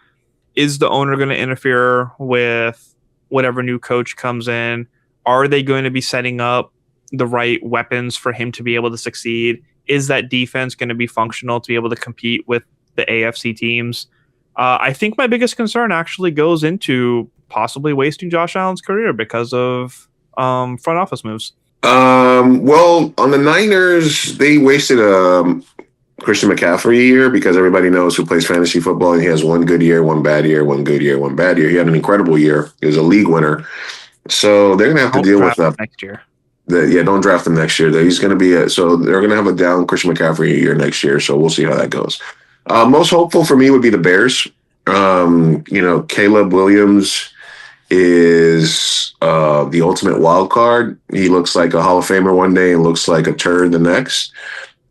is the owner going to interfere with whatever new coach comes in? Are they going to be setting up the right weapons for him to be able to succeed? Is that defense going to be functional to be able to compete with the AFC teams? I think my biggest concern actually goes into possibly wasting Josh Allen's career because of front office moves. Well, on the Niners, they wasted Christian McCaffrey a year because everybody knows who plays fantasy football, and he has one good year, one bad year, one good year, one bad year. He had an incredible year. He was a league winner. So they're going to have to deal with that next year. Don't draft him next year. He's going to be so they're going to have a down Christian McCaffrey a year next year. So we'll see how that goes. Most hopeful for me would be the Bears. Caleb Williams is the ultimate wild card. He looks like a Hall of Famer one day and looks like a turd the next.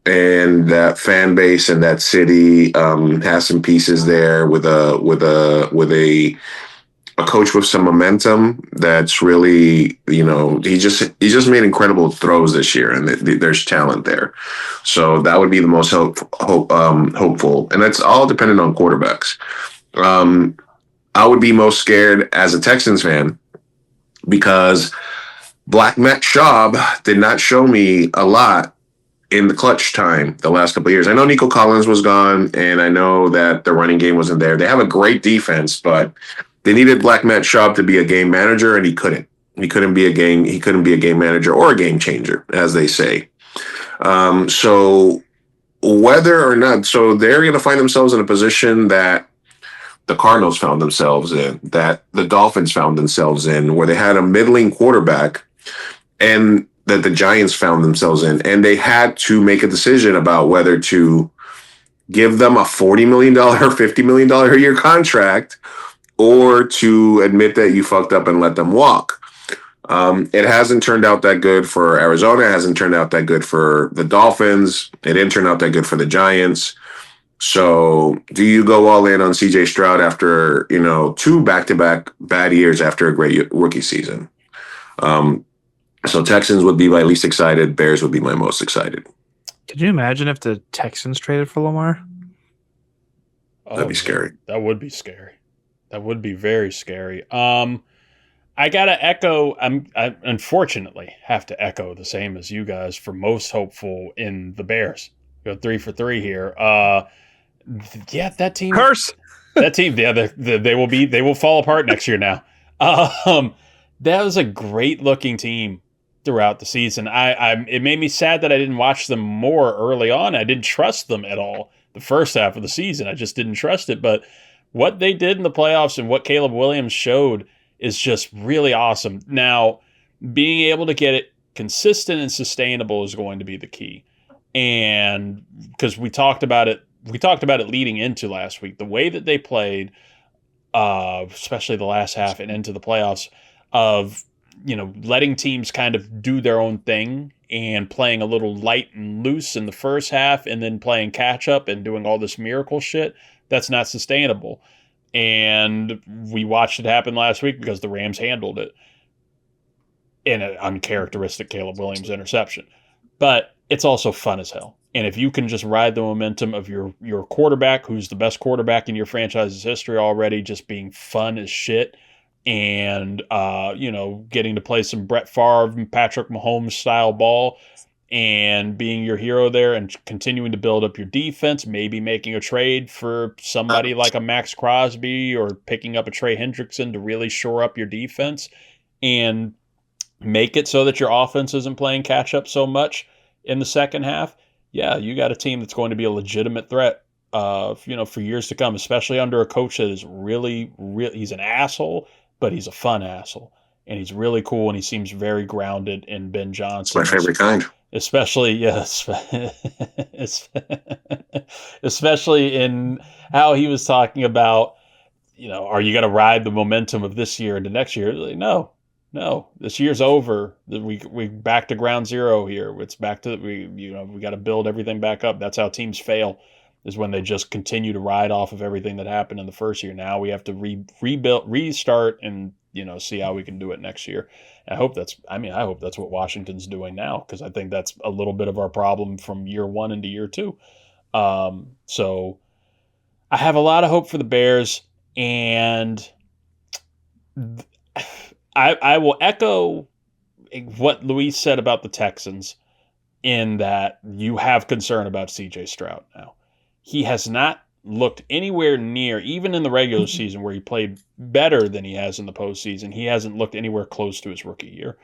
And that fan base and that city has some pieces there with a coach with some momentum. That's really, he just made incredible throws this year, and there's talent there. So that would be the most hopeful, and that's all dependent on quarterbacks. I would be most scared as a Texans fan because Black Matt Schaub did not show me a lot in the clutch time the last couple of years. I know Nico Collins was gone, and I know that the running game wasn't there. They have a great defense, but they needed Black Matt Schaub to be a game manager, and he couldn't. He couldn't be a game manager or a game changer, as they say. So whether or not, so they're going to find themselves in a position that the Cardinals found themselves in, that the Dolphins found themselves in, where they had a middling quarterback, and that the Giants found themselves in. And they had to make a decision about whether to give them a $40 million, $50 million a year contract, or to admit that you fucked up and let them walk. It hasn't turned out that good for Arizona. It hasn't turned out that good for the Dolphins. It didn't turn out that good for the Giants. So do you go all in on CJ Stroud after, 2 back-to-back bad years after a great rookie season? So Texans would be my least excited. Bears would be my most excited. Could you imagine if the Texans traded for Lamar? That'd be scary. That would be scary. That would be very scary. I gotta echo. I unfortunately have to echo the same as you guys for most hopeful in the Bears. Go 3 for 3 here. Yeah, that team. Curse. That team. Yeah, they will fall apart next year now. That was a great looking team throughout the season. It made me sad that I didn't watch them more early on. I didn't trust them at all the first half of the season. I just didn't trust it. But what they did in the playoffs and what Caleb Williams showed is just really awesome. Now, being able to get it consistent and sustainable is going to be the key. And because we talked about it leading into last week, the way that they played, especially the last half and into the playoffs, of letting teams kind of do their own thing and playing a little light and loose in the first half and then playing catch up and doing all this miracle shit, that's not sustainable. And we watched it happen last week because the Rams handled it in an uncharacteristic Caleb Williams interception. But it's also fun as hell. And if you can just ride the momentum of your quarterback, who's the best quarterback in your franchise's history already, just being fun as shit, and getting to play some Brett Favre and Patrick Mahomes style ball, and being your hero there and continuing to build up your defense, maybe making a trade for somebody like a Max Crosby or picking up a Trey Hendrickson to really shore up your defense and make it so that your offense isn't playing catch up so much in the second half. Yeah, you got a team that's going to be a legitimate threat, for years to come, especially under a coach that is really, he's an asshole, but he's a fun asshole. And he's really cool, and he seems very grounded in Ben Johnson. My favorite kind. Especially, yes, especially in how he was talking about, are you going to ride the momentum of this year into next year? Like, no, this year's over. We back to ground zero here. It's back to we got to build everything back up. That's how teams fail, is when they just continue to ride off of everything that happened in the first year. Now we have to restart, and see how we can do it next year. I hope that's what Washington's doing now, because I think that's a little bit of our problem from year one into year two. So I have a lot of hope for the Bears, and I will echo what Luis said about the Texans, in that you have concern about CJ Stroud now. He has not looked anywhere near, even in the regular season where he played better than he has in the postseason, he hasn't looked anywhere close to his rookie year.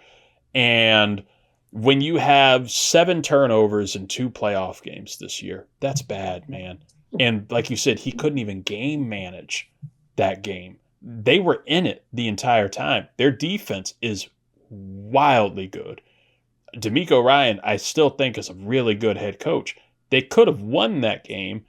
And when you have 7 turnovers in 2 playoff games this year, that's bad, man. And like you said, he couldn't even game manage that game. They were in it the entire time. Their defense is wildly good. DeMeco Ryan, I still think, is a really good head coach. They could have won that game.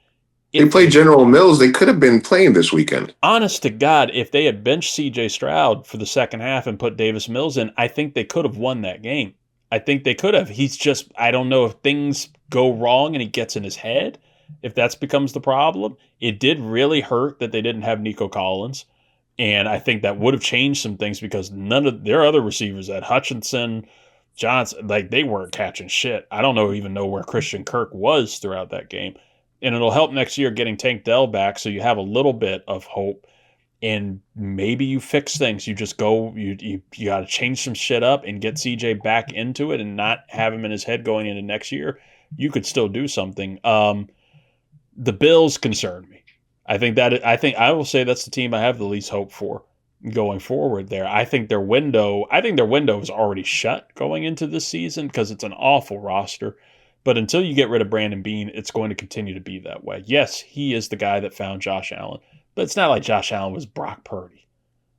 They played General Mills. They could have been playing this weekend. Honest to God, if they had benched C.J. Stroud for the second half and put Davis Mills in, I think they could have won that game. I think they could have. He's just, I don't know if things go wrong and he gets in his head, if that becomes the problem. It did really hurt that they didn't have Nico Collins. And I think that would have changed some things, because none of their other receivers, that Hutchinson, Johnson, they weren't catching shit. I don't even know where Christian Kirk was throughout that game. And it'll help next year getting Tank Dell back, so you have a little bit of hope, and maybe you fix things. You just go, you got to change some shit up and get CJ back into it and not have him in his head going into next year. You could still do something. The Bills concern me. I will say that's the team I have the least hope for. going forward there. I think their window is already shut going into this season because it's an awful roster. But until you get rid of Brandon Beane, it's going to continue to be that way. Yes, he is the guy that found Josh Allen, but it's not like Josh Allen was Brock Purdy.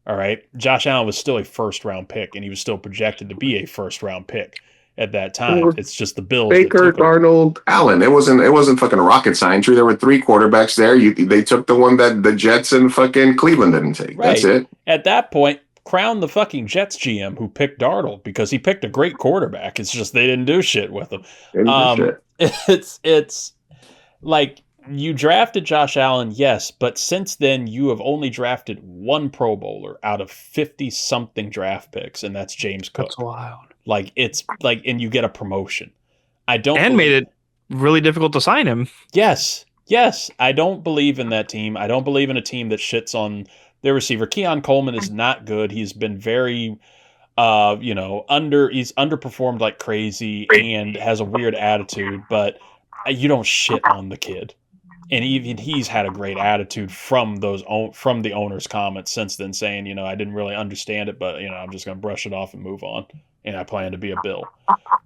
All right? Josh Allen was still a first-round pick, and he was still projected to be a first-round pick at that time. It's just the Bills. Baker, Darnold, Allen. It wasn't fucking rocket science. There were 3 quarterbacks there. They took the one that the Jets and fucking Cleveland didn't take. Right. That's it. At that point, crown the fucking Jets GM who picked Darnold because he picked a great quarterback. It's just they didn't do shit with him. It's like you drafted Josh Allen, yes, but since then you have only drafted 1 Pro Bowler out of 50-something draft picks, and that's James Cook. That's wild. Like it's like, and you get a promotion. Made it really difficult to sign him. Yes. I don't believe in that team. I don't believe in a team that shits on their receiver. Keon Coleman is not good. He's been very, he's underperformed like crazy and has a weird attitude. But you don't shit on the kid. And even he's had a great attitude from the owner's comments since then, saying, I didn't really understand it, but I'm just going to brush it off and move on. And I plan to be a Bill.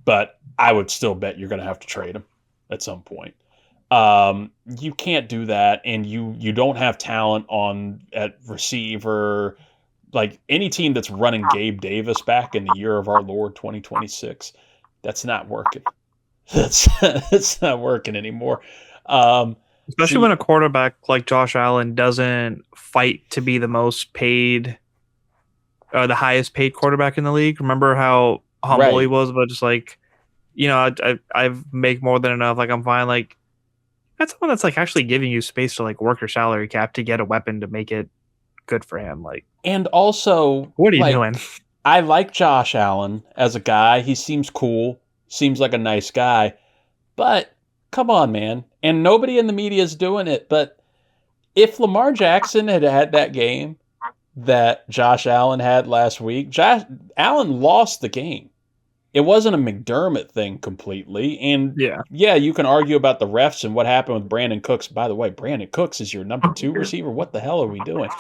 But I would still bet you're going to have to trade him at some point. You can't do that, and you don't have talent at receiver. Like any team that's running Gabe Davis back in the year of our Lord 2026, that's not working. That's not working anymore. Especially when a quarterback like Josh Allen doesn't fight to be the most paid, the highest paid quarterback in the league. Remember how humble he was, but just like, I make more than enough. Like I'm fine. Like that's someone that's like actually giving you space to like work your salary cap to get a weapon to make it good for him. Like, and also, what are you doing? I like Josh Allen as a guy. He seems cool. Seems like a nice guy, but come on, man. And nobody in the media is doing it. But if Lamar Jackson had that game that Josh Allen had last week, Allen lost the game. It wasn't a McDermott thing completely. And yeah, you can argue about the refs and what happened with Brandon Cooks. By the way, Brandon Cooks is your number 2 receiver. What the hell are we doing?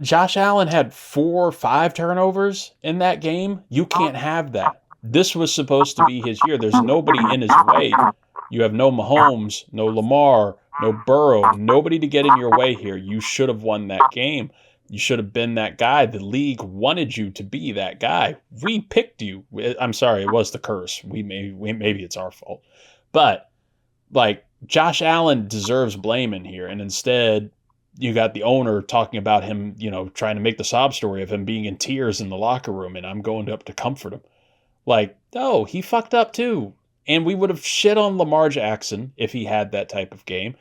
Josh Allen had 4 or 5 turnovers in that game. You can't have that. This was supposed to be his year. There's nobody in his way. You have no Mahomes, no Lamar, no Burrow, nobody to get in your way here. You should have won that game. You should have been that guy. The league wanted you to be that guy. We picked you. I'm sorry, it was the curse. Maybe it's our fault. But like Josh Allen deserves blame in here, and instead you got the owner talking about him, trying to make the sob story of him being in tears in the locker room, and I'm going up to comfort him. Like, no, he fucked up too. And we would have shit on Lamar Jackson if he had that type of game.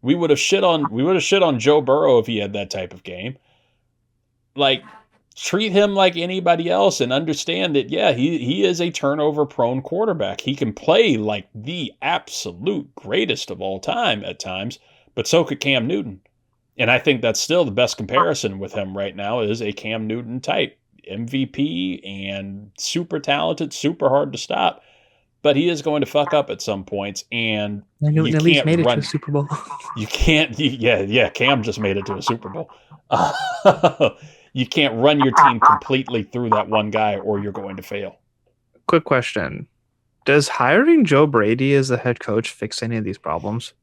We would have shit on Joe Burrow if he had that type of game. Like, treat him like anybody else and understand that, yeah, he is a turnover-prone quarterback. He can play like the absolute greatest of all time at times, but so could Cam Newton. And I think that's still the best comparison with him right now is a Cam Newton type. MVP and super talented, super hard to stop. But he is going to fuck up at some points, and Newton at least made it to a Super Bowl. You can't, Cam just made it to a Super Bowl. You can't run your team completely through that one guy, or you're going to fail. Quick question: does hiring Joe Brady as the head coach fix any of these problems?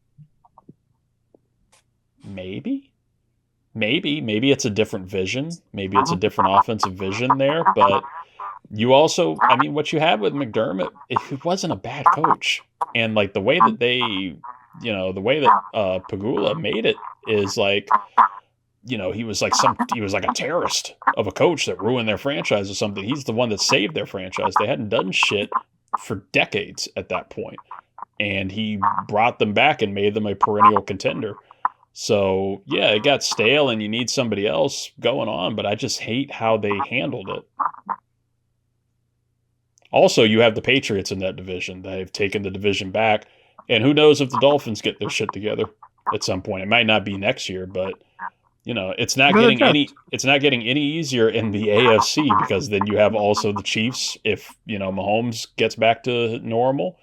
Maybe it's a different vision. Maybe it's a different offensive vision there, but. You also, what you had with McDermott, he wasn't a bad coach. And like the way that Pagula made it is like, he was like a terrorist of a coach that ruined their franchise or something. He's the one that saved their franchise. They hadn't done shit for decades at that point. And he brought them back and made them a perennial contender. So yeah, it got stale and you need somebody else going on, but I just hate how they handled it. Also, you have the Patriots in that division. They've taken the division back. And who knows if the Dolphins get their shit together at some point. It might not be next year, but it's not getting any easier in the AFC because then you have also the Chiefs if, Mahomes gets back to normal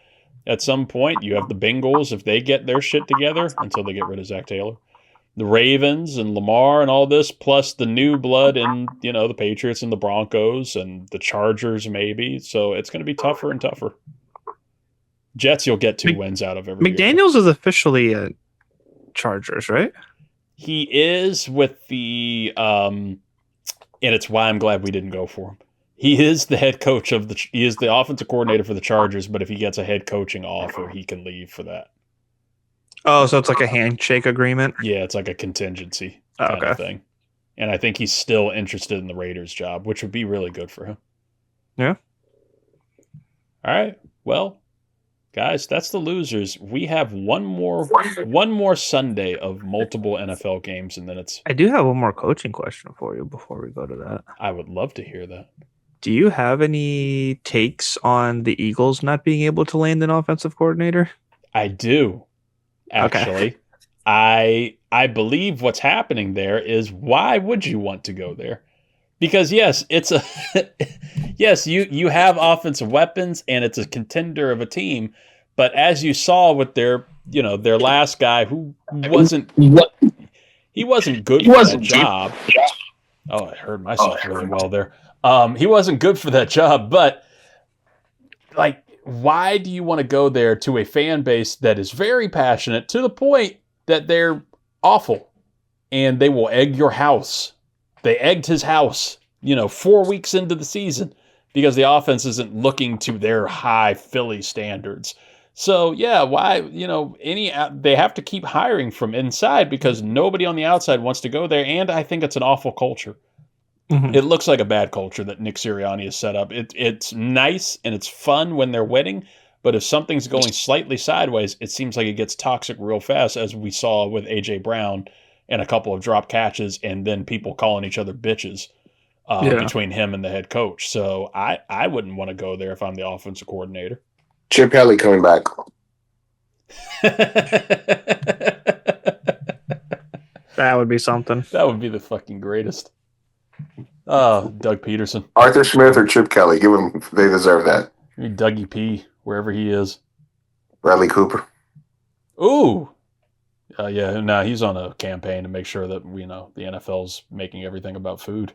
at some point. You have the Bengals if they get their shit together until they get rid of Zach Taylor. the Ravens and Lamar and all this, plus the new blood in, the Patriots and the Broncos and the Chargers maybe. So it's going to be tougher and tougher. Jets, you'll get 2 wins out of every year. McDaniels is officially a Chargers, right? He is with the, and it's why I'm glad we didn't go for him. He is the head coach he is the offensive coordinator for the Chargers, but if he gets a head coaching offer, he can leave for that. Oh, so it's like a handshake agreement? Yeah, it's like a contingency kind of thing. And I think he's still interested in the Raiders job, which would be really good for him. Yeah. All right. Well, guys, that's the losers. We have one more Sunday of multiple NFL games, and then it's... I do have one more coaching question for you before we go to that. I would love to hear that. Do you have any takes on the Eagles not being able to land an offensive coordinator? I do. Actually, I believe what's happening there is, why would you want to go there? Because yes, it's a yes, you have offensive weapons and it's a contender of a team, but as you saw with their last guy who wasn't good for that job. Oh, I heard myself really well there. He wasn't good for that job, but like, why do you want to go there to a fan base that is very passionate to the point that they're awful and they will egg your house? They egged his house, 4 weeks into the season because the offense isn't looking to their high Philly standards. So yeah, why, they have to keep hiring from inside because nobody on the outside wants to go there. And I think it's an awful culture. Mm-hmm. It looks like a bad culture that Nick Sirianni has set up. It's nice and it's fun when they're winning, but if something's going slightly sideways, it seems like it gets toxic real fast, as we saw with A.J. Brown and a couple of drop catches and then people calling each other bitches between him and the head coach. So I wouldn't want to go there if I'm the offensive coordinator. Chip Kelly coming back. That would be something. That would be the fucking greatest. Oh, Doug Peterson. Arthur Smith or Chip Kelly. Give them, they deserve that. Dougie P, wherever he is. Bradley Cooper. Ooh. He's on a campaign to make sure that, the NFL's making everything about food.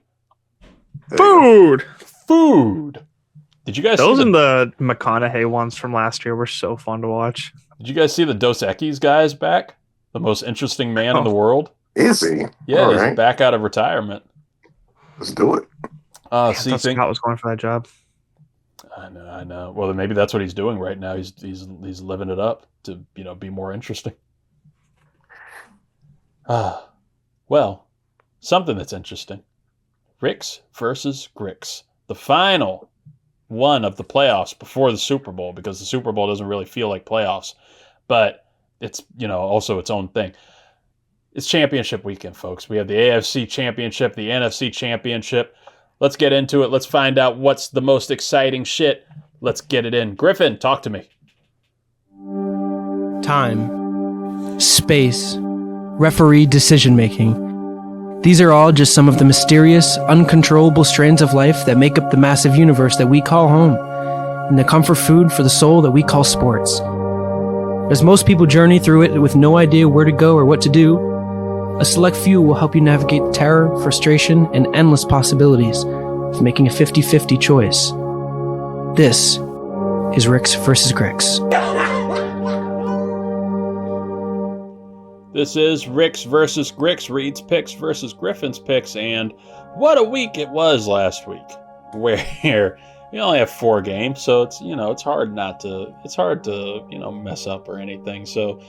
Food. Did you guys those and the McConaughey ones from last year were so fun to watch? Did you guys see the Dos Equis guys back? The most interesting man in the world? Is he? Yeah, he's back out of retirement. Let's do it. I thought Scott was going for that job. I know. Well, maybe that's what he's doing right now. He's living it up to be more interesting. Well, something that's interesting. Ricks versus Gricks, the final one of the playoffs before the Super Bowl, because the Super Bowl doesn't really feel like playoffs, but it's also its own thing. It's championship weekend, folks. We have the AFC championship, the NFC championship. Let's get into it. Let's find out what's the most exciting shit. Let's get it in. Griffin, talk to me. Time, space, referee decision-making. These are all just some of the mysterious, uncontrollable strands of life that make up the massive universe that we call home, and the comfort food for the soul that we call sports. As most people journey through it with no idea where to go or what to do, a select few will help you navigate terror, frustration, and endless possibilities of making a 50-50 choice. This is Ricks versus Gricks. This is Ricks versus Gricks, Reid's picks versus Griffin's picks, and what a week it was last week, where we only have 4 games, so it's it's hard to mess up or anything. So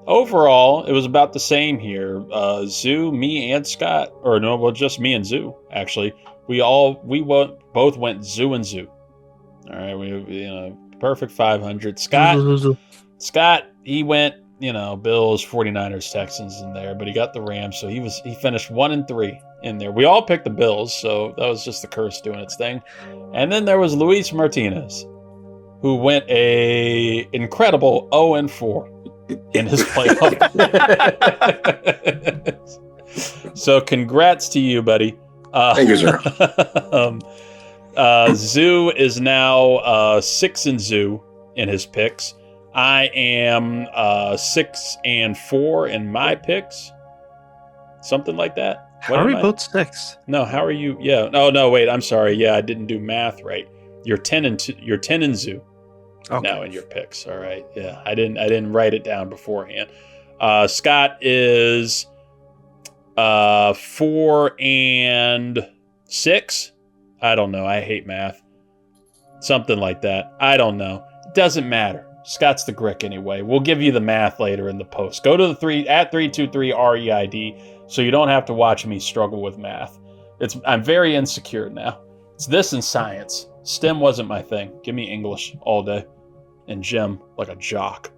overall, it was about the same here. Zoo, me, and Scott, just me and Zoo actually. We both went Zoo and Zoo. All right, we perfect 500. Scott, he went. Bills, 49ers, Texans in there, but he got the Rams, so he finished 1-3 in there. We all picked the Bills, so that was just the curse doing its thing. And then there was Luis Martinez, who went a incredible 0-4 in his playoff. So congrats to you, buddy. Thank you, sir. Zoo is now 6-Zoo in his picks. I am 6-4 in my picks. something like that. How are we both 6? No, how are you? Yeah. Oh no, wait. I'm sorry. Yeah, I didn't do math right. You're 10 and 2. You're 10 and Zoo. Okay. Now in your picks. All right. Yeah, I didn't write it down beforehand. Scott is 4 and 6. I don't know. I hate math. Something like that. I don't know. It doesn't matter. Scott's the Grick anyway. We'll give you the math later in the post. Go to the 323REID so you don't have to watch me struggle with math. I'm very insecure now. It's this and science. STEM wasn't my thing. Give me English all day. And gym like a jock.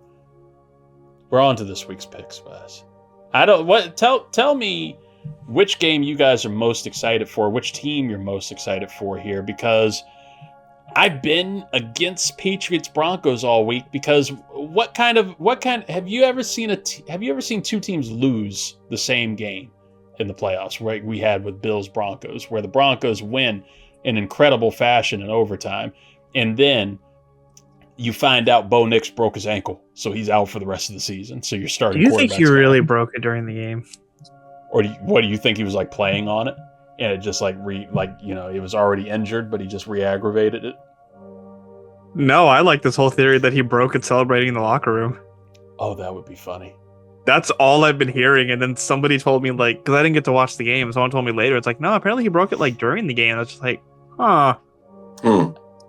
We're on to this week's picks, guys. Tell me which game you guys are most excited for, which team you're most excited for here, because I've been against Patriots Broncos all week because have you ever seen two teams lose the same game in the playoffs, right? We had with Bills Broncos, where the Broncos win in incredible fashion in overtime, and then you find out Bo Nix broke his ankle, so he's out for the rest of the season. So you're starting. Do you think he really broke it during the game, or what do you think he was like playing on it, and it just it was already injured, but he just re-aggravated it? No, I like this whole theory that he broke it celebrating in the locker room. Oh, that would be funny. That's all I've been hearing, and then somebody told me because I didn't get to watch the game. Someone told me later. It's like, no, apparently he broke it during the game. I was just like, huh.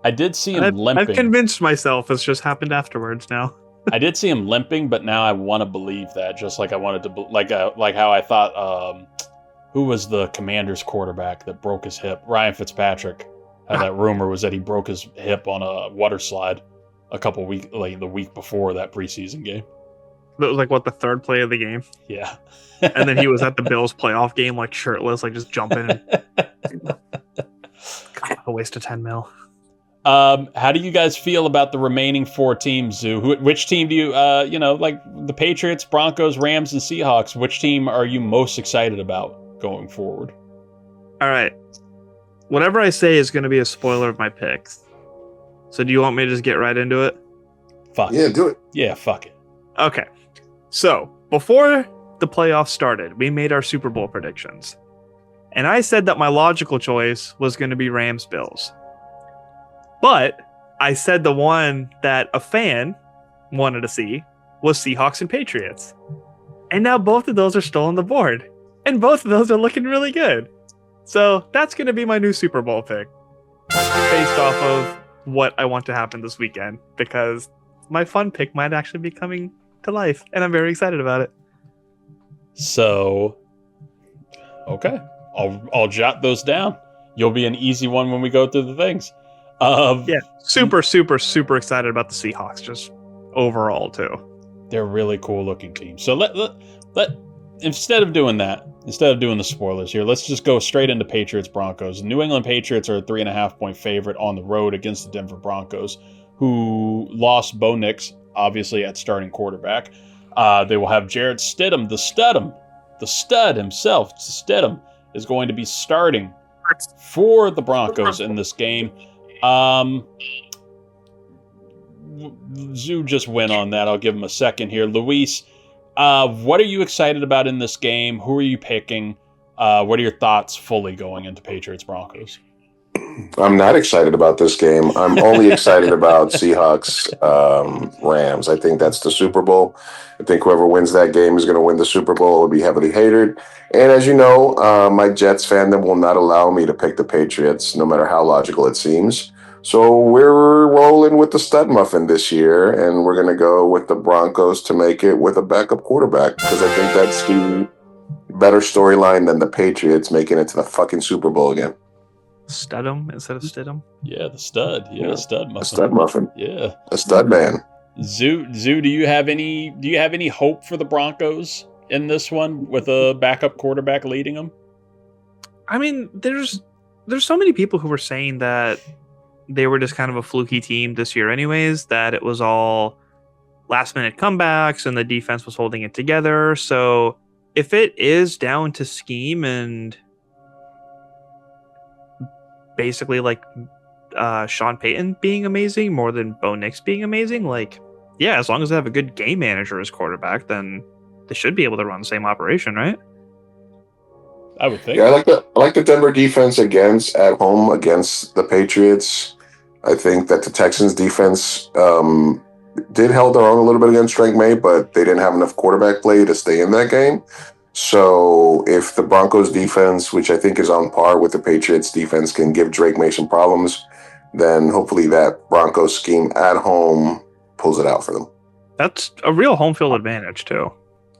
I did see him limping. I've convinced myself. It's just happened afterwards now. I did see him limping, but now I want to believe that. Just like I wanted to, like how I thought. Who was the Commanders quarterback that broke his hip? Ryan Fitzpatrick. That rumor was that he broke his hip on a water slide the week before that preseason game. That was the third play of the game. Yeah. And then he was at the Bills playoff game, shirtless, just jumping. God, a waste of 10 mil. How do you guys feel about the remaining 4 teams, Zoo? Which team do you, the Patriots, Broncos, Rams, and Seahawks, which team are you most excited about going forward? All right. Whatever I say is going to be a spoiler of my picks. So do you want me to just get right into it? Fuck it. Yeah, do it. Yeah, fuck it. Okay. So before the playoffs started, we made our Super Bowl predictions. And I said that my logical choice was going to be Rams-Bills. But I said the one that a fan wanted to see was Seahawks and Patriots. And now both of those are still on the board. And both of those are looking really good. So that's going to be my new Super Bowl pick. Based off of what I want to happen this weekend. Because my fun pick might actually be coming to life. And I'm very excited about it. So, okay. I'll jot those down. You'll be an easy one when we go through the things. Yeah, super, super, super excited about the Seahawks, just overall too. They're a really cool looking team. So let instead of doing the spoilers here, let's just go straight into Patriots Broncos. New England Patriots are a 3.5-point favorite on the road against the Denver Broncos, who lost Bo Nix, obviously at starting quarterback. They will have Jarrett Stidham, the stud himself. Stidham is going to be starting for the Broncos in this game. Zoo just went on that. I'll give him a second here. Luis, what are you excited about in this game? Who are you picking? What are your thoughts fully going into Patriots Broncos? I'm not excited about this game. I'm only excited about Seahawks Rams. I think that's the Super Bowl. I think whoever wins that game is going to win the Super Bowl. It will be heavily hated. And as you know, my Jets fandom will not allow me to pick the Patriots, no matter how logical it seems. So we're rolling with the stud muffin this year, and we're going to go with the Broncos to make it with a backup quarterback, because I think that's the better storyline than the Patriots making it to the fucking Super Bowl again. Stidham instead of Stidham? Yeah, the stud. Yeah, stud muffin. A stud muffin. Yeah. A stud man. Zoo, do you have any hope for the Broncos in this one with a backup quarterback leading them? I mean, there's so many people who were saying that they were just kind of a fluky team this year anyways, that it was all last minute comebacks and the defense was holding it together. So if it is down to scheme and basically Sean Payton being amazing more than Bo Nix being amazing, yeah, as long as they have a good game manager as quarterback, then they should be able to run the same operation, right? I would think. Yeah, I like the Denver defense at home against the Patriots. I think that the Texans defense did held their own a little bit against Drake May, but they didn't have enough quarterback play to stay in that game. So if the Broncos defense, which I think is on par with the Patriots defense, can give Drake May some problems, then hopefully that Broncos scheme at home pulls it out for them. That's a real home field advantage too.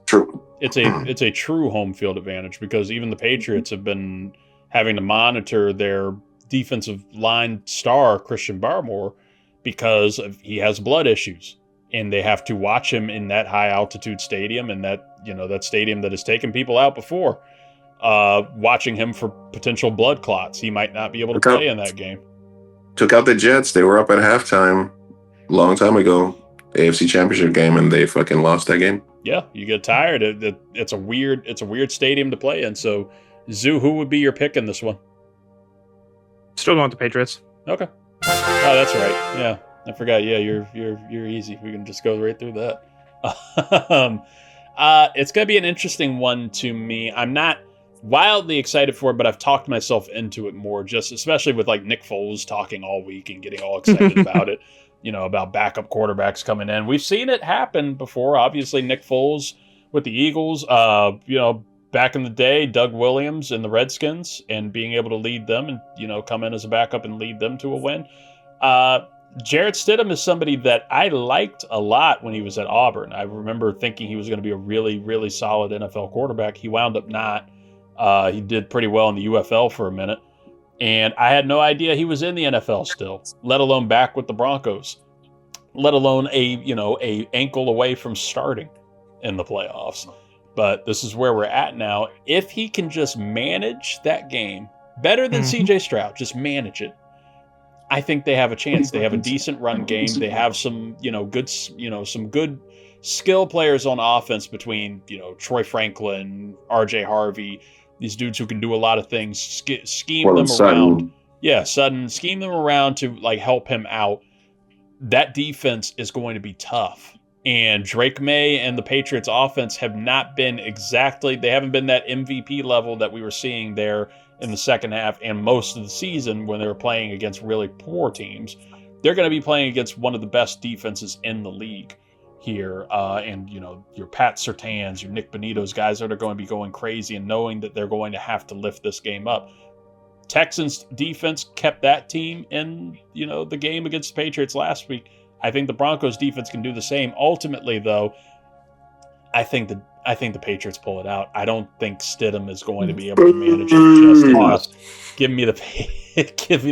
True. It's a true home field advantage because even the Patriots have been having to monitor their defensive line star Christian Barmore because he has blood issues, and they have to watch him in that high altitude stadium and that stadium that has taken people out before, watching him for potential blood clots. He might not be able to play in that game. Took out the Jets. They were up at halftime a long time ago, AFC Championship game, and they fucking lost that game. Yeah, you get tired. It's a weird stadium to play in. So, Zoo, who would be your pick in this one? Still going with the Patriots. Okay. Oh, that's right. Yeah, I forgot. Yeah, you're easy. We can just go right through that. It's gonna be an interesting one to me. I'm not wildly excited for it, but I've talked myself into it more. Just especially with like Nick Foles talking all week and getting all excited about it. About backup quarterbacks coming in. We've seen it happen before. Obviously, Nick Foles with the Eagles. Back in the day, Doug Williams and the Redskins, and being able to lead them and come in as a backup and lead them to a win. Jarrett Stidham is somebody that I liked a lot when he was at Auburn. I remember thinking he was going to be a really, really solid NFL quarterback. He wound up not. He did pretty well in the UFL for a minute. And I had no idea he was in the NFL still, let alone back with the Broncos, let alone a ankle away from starting in the playoffs. But this is where we're at now. If he can just manage that game better than CJ Stroud, just manage it, I think they have a chance. They have a decent run game. They have some good skill players on offense between Troy Franklin, RJ Harvey. These dudes who can do a lot of things, scheme them around. Yeah, Sutton, scheme them around to help him out. That defense is going to be tough. And Drake May and the Patriots offense have not been they haven't been that MVP level that we were seeing there in the second half and most of the season when they were playing against really poor teams. They're going to be playing against one of the best defenses in the league here, and your Pat Surtains, your Nick Bonitos, guys that are going to be going crazy and knowing that they're going to have to lift this game up. Texans defense kept that team in the game against the Patriots last week. I think the Broncos defense can do the same. Ultimately, though, I think the Patriots pull it out. I don't think Stidham is going to be able to manage it just enough. Give me the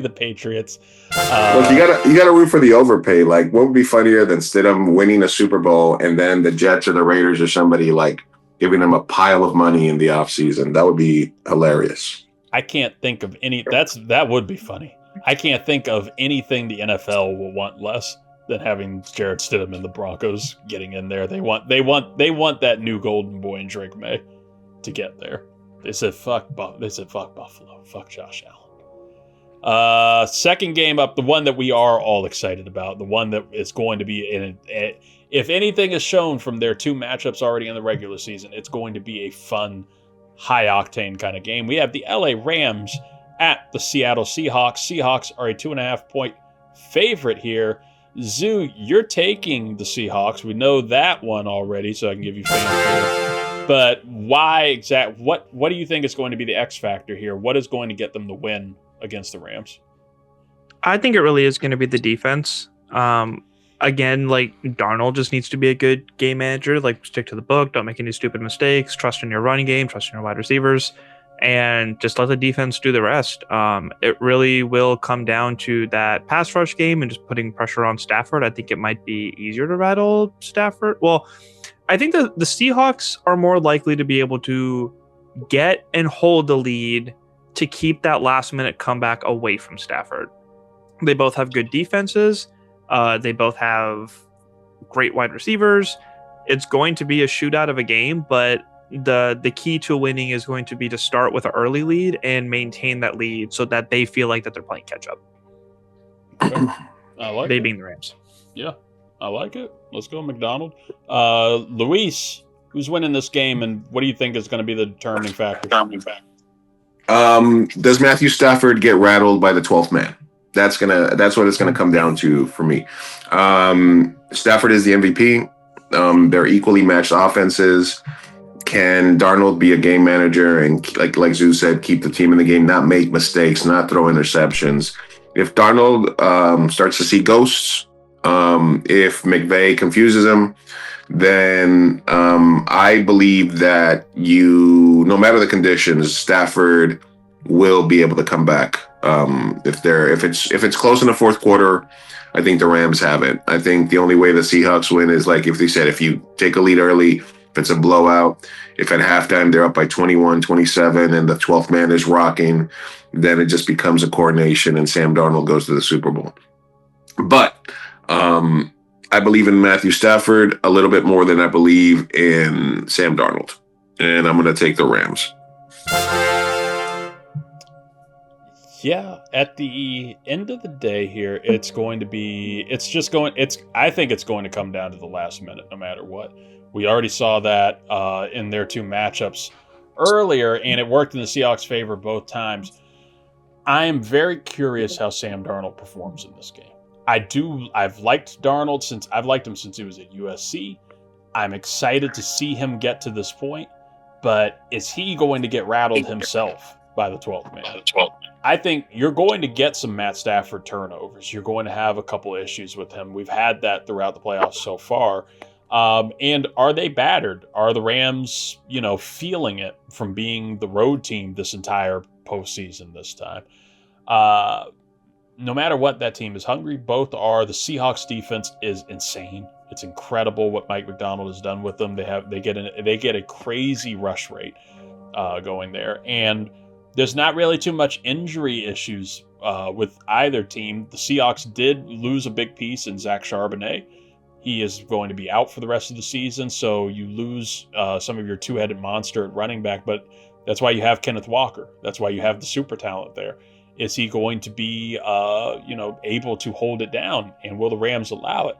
Patriots. Look, you gotta root for the overpay. What would be funnier than Stidham winning a Super Bowl and then the Jets or the Raiders or somebody giving him a pile of money in the offseason? That would be hilarious. I can't think of any. That would be funny. I can't think of anything the NFL will want less than having Jarrett Stidham and the Broncos getting in there. They want that new golden boy in Drake May to get there. They said fuck Buffalo, fuck Josh Allen. Second game up, the one that we are all excited about, the one that is going to be if anything is shown from their two matchups already in the regular season, it's going to be a fun, high octane kind of game. We have the LA Rams at the Seattle Seahawks. Seahawks are a 2.5 point favorite here. Zoo, you're taking the Seahawks. We know that one already, so I can give you fanfare. But why what do you think is going to be the X factor here? What is going to get them the win against the Rams? I think it really is going to be the defense. Again, Darnold just needs to be a good game manager. Stick to the book, don't make any stupid mistakes, trust in your running game, trust in your wide receivers, and just let the defense do the rest. It really will come down to that pass rush game and just putting pressure on Stafford. I think it might be easier to rattle Stafford. Well, I think the Seahawks are more likely to be able to get and hold the lead to keep that last minute comeback away from Stafford. They both have good defenses. They both have great wide receivers. It's going to be a shootout of a game, but the key to winning is going to be to start with an early lead and maintain that lead so that they feel like that they're playing catch up. Okay. I like they it. being the Rams. Yeah, I like it. Let's go, McDonald. Luis, who's winning this game, and what do you think is going to be the determining factor? Does Matthew Stafford get rattled by the 12th man? That's what it's gonna come down to for me. Stafford is the MVP. They're equally matched offenses. Can Darnold be a game manager and, like Zeus said, keep the team in the game, not make mistakes, not throw interceptions? If Darnold starts to see ghosts, if McVay confuses him, then I believe that no matter the conditions, Stafford will be able to come back. If it's close in the fourth quarter, I think the Rams have it. I think the only way the Seahawks win is like if they said, if you take a lead early, if it's a blowout, if at halftime they're up by 21-27 and the 12th man is rocking, then it just becomes a coordination and Sam Darnold goes to the Super Bowl. But I believe in Matthew Stafford a little bit more than I believe in Sam Darnold. And I'm going to take the Rams. Yeah, at the end of the day here, I think it's going to come down to the last minute no matter what. We already saw that in their two matchups earlier, and it worked in the Seahawks' favor both times. I am very curious how Sam Darnold performs in this game. I've liked Darnold I've liked him since he was at USC. I'm excited to see him get to this point, but is he going to get rattled himself by the 12th man? I think you're going to get some Matt Stafford turnovers. You're going to have a couple issues with him. We've had that throughout the playoffs so far. And are they battered? Are the Rams, feeling it from being the road team this entire postseason this time? No matter what, that team is hungry. Both are. The Seahawks defense is insane. It's incredible what Mike McDonald has done with them. They get a crazy rush rate going there, and there's not really too much injury issues with either team. The Seahawks did lose a big piece in Zach Charbonnet. He is going to be out for the rest of the season, so you lose some of your two-headed monster at running back, but that's why you have Kenneth Walker. That's why you have the super talent there. Is he going to be, able to hold it down, and will the Rams allow it?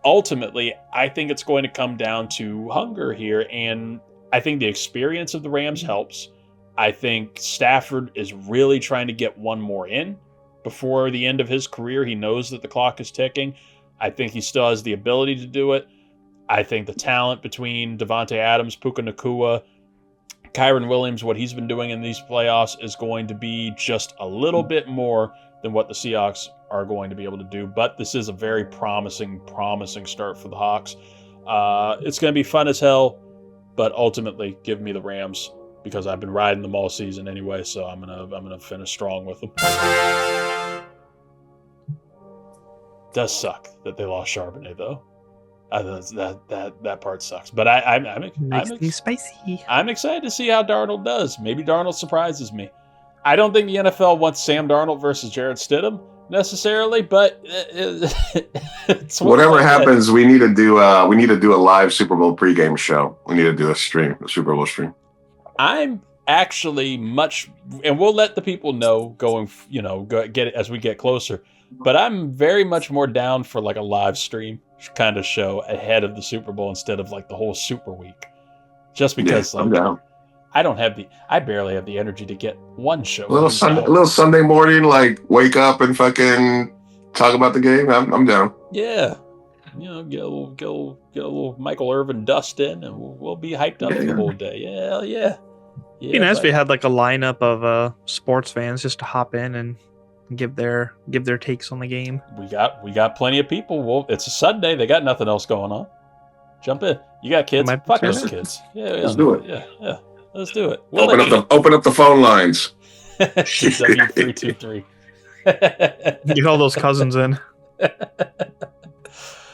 Ultimately, I think it's going to come down to hunger here, and I think the experience of the Rams helps. I think Stafford is really trying to get one more in before the end of his career. He knows that the clock is ticking. I think he still has the ability to do it. I think the talent between Devontae Adams, Puka Nacua, Kyron Williams, what he's been doing in these playoffs is going to be just a little bit more than what the Seahawks are going to be able to do. But this is a very promising start for the Hawks. It's going to be fun as hell, but ultimately give me the Rams because I've been riding them all season anyway, so I'm gonna finish strong with them. Does suck that they lost Charbonnet though. That part sucks. But I'm spicy. I'm excited to see how Darnold does. Maybe Darnold surprises me. I don't think the NFL wants Sam Darnold versus Jarrett Stidham necessarily, but it's whatever happens. We need to do a live Super Bowl pregame show. We need to do a Super Bowl stream. I'm actually and we'll let the people know get it as we get closer. But I'm very much more down for like a live stream kind of show ahead of the Super Bowl instead of like the whole Super Week. Just because I'm down. I barely have the energy to get one show. A little Sunday morning, like wake up and fucking talk about the game. I'm down. Yeah. Get a little Michael Irvin dust in, and we'll be hyped up for the whole day. Yeah. It'd be nice if we had like a lineup of sports fans just to hop in and give their takes on the game. We got plenty of people. Well, it's a Sunday. They got nothing else going on. Jump in. You got kids? Fuck those kids. Yeah, let's do it. Yeah. Let's do it. Open up the phone lines. W323. Get all those cousins in.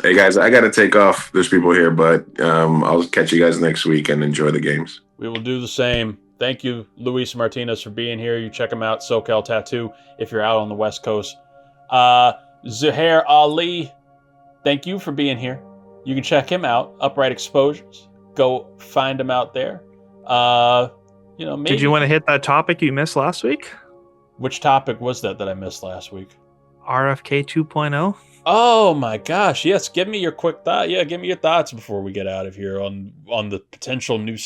Hey guys, I got to take off. There's people here, but I'll catch you guys next week and enjoy the games. We will do the same. Thank you, Luis Martinez, for being here. You check him out, SoCal Tattoo, if you're out on the West Coast. Zuhair Ali, thank you for being here. You can check him out, Upright Exposures. Go find him out there. Maybe. Did you want to hit that topic you missed last week? Which topic was that I missed last week? RFK 2.0. Oh my gosh! Yes, give me your quick thought. Yeah, give me your thoughts before we get out of here on the potential new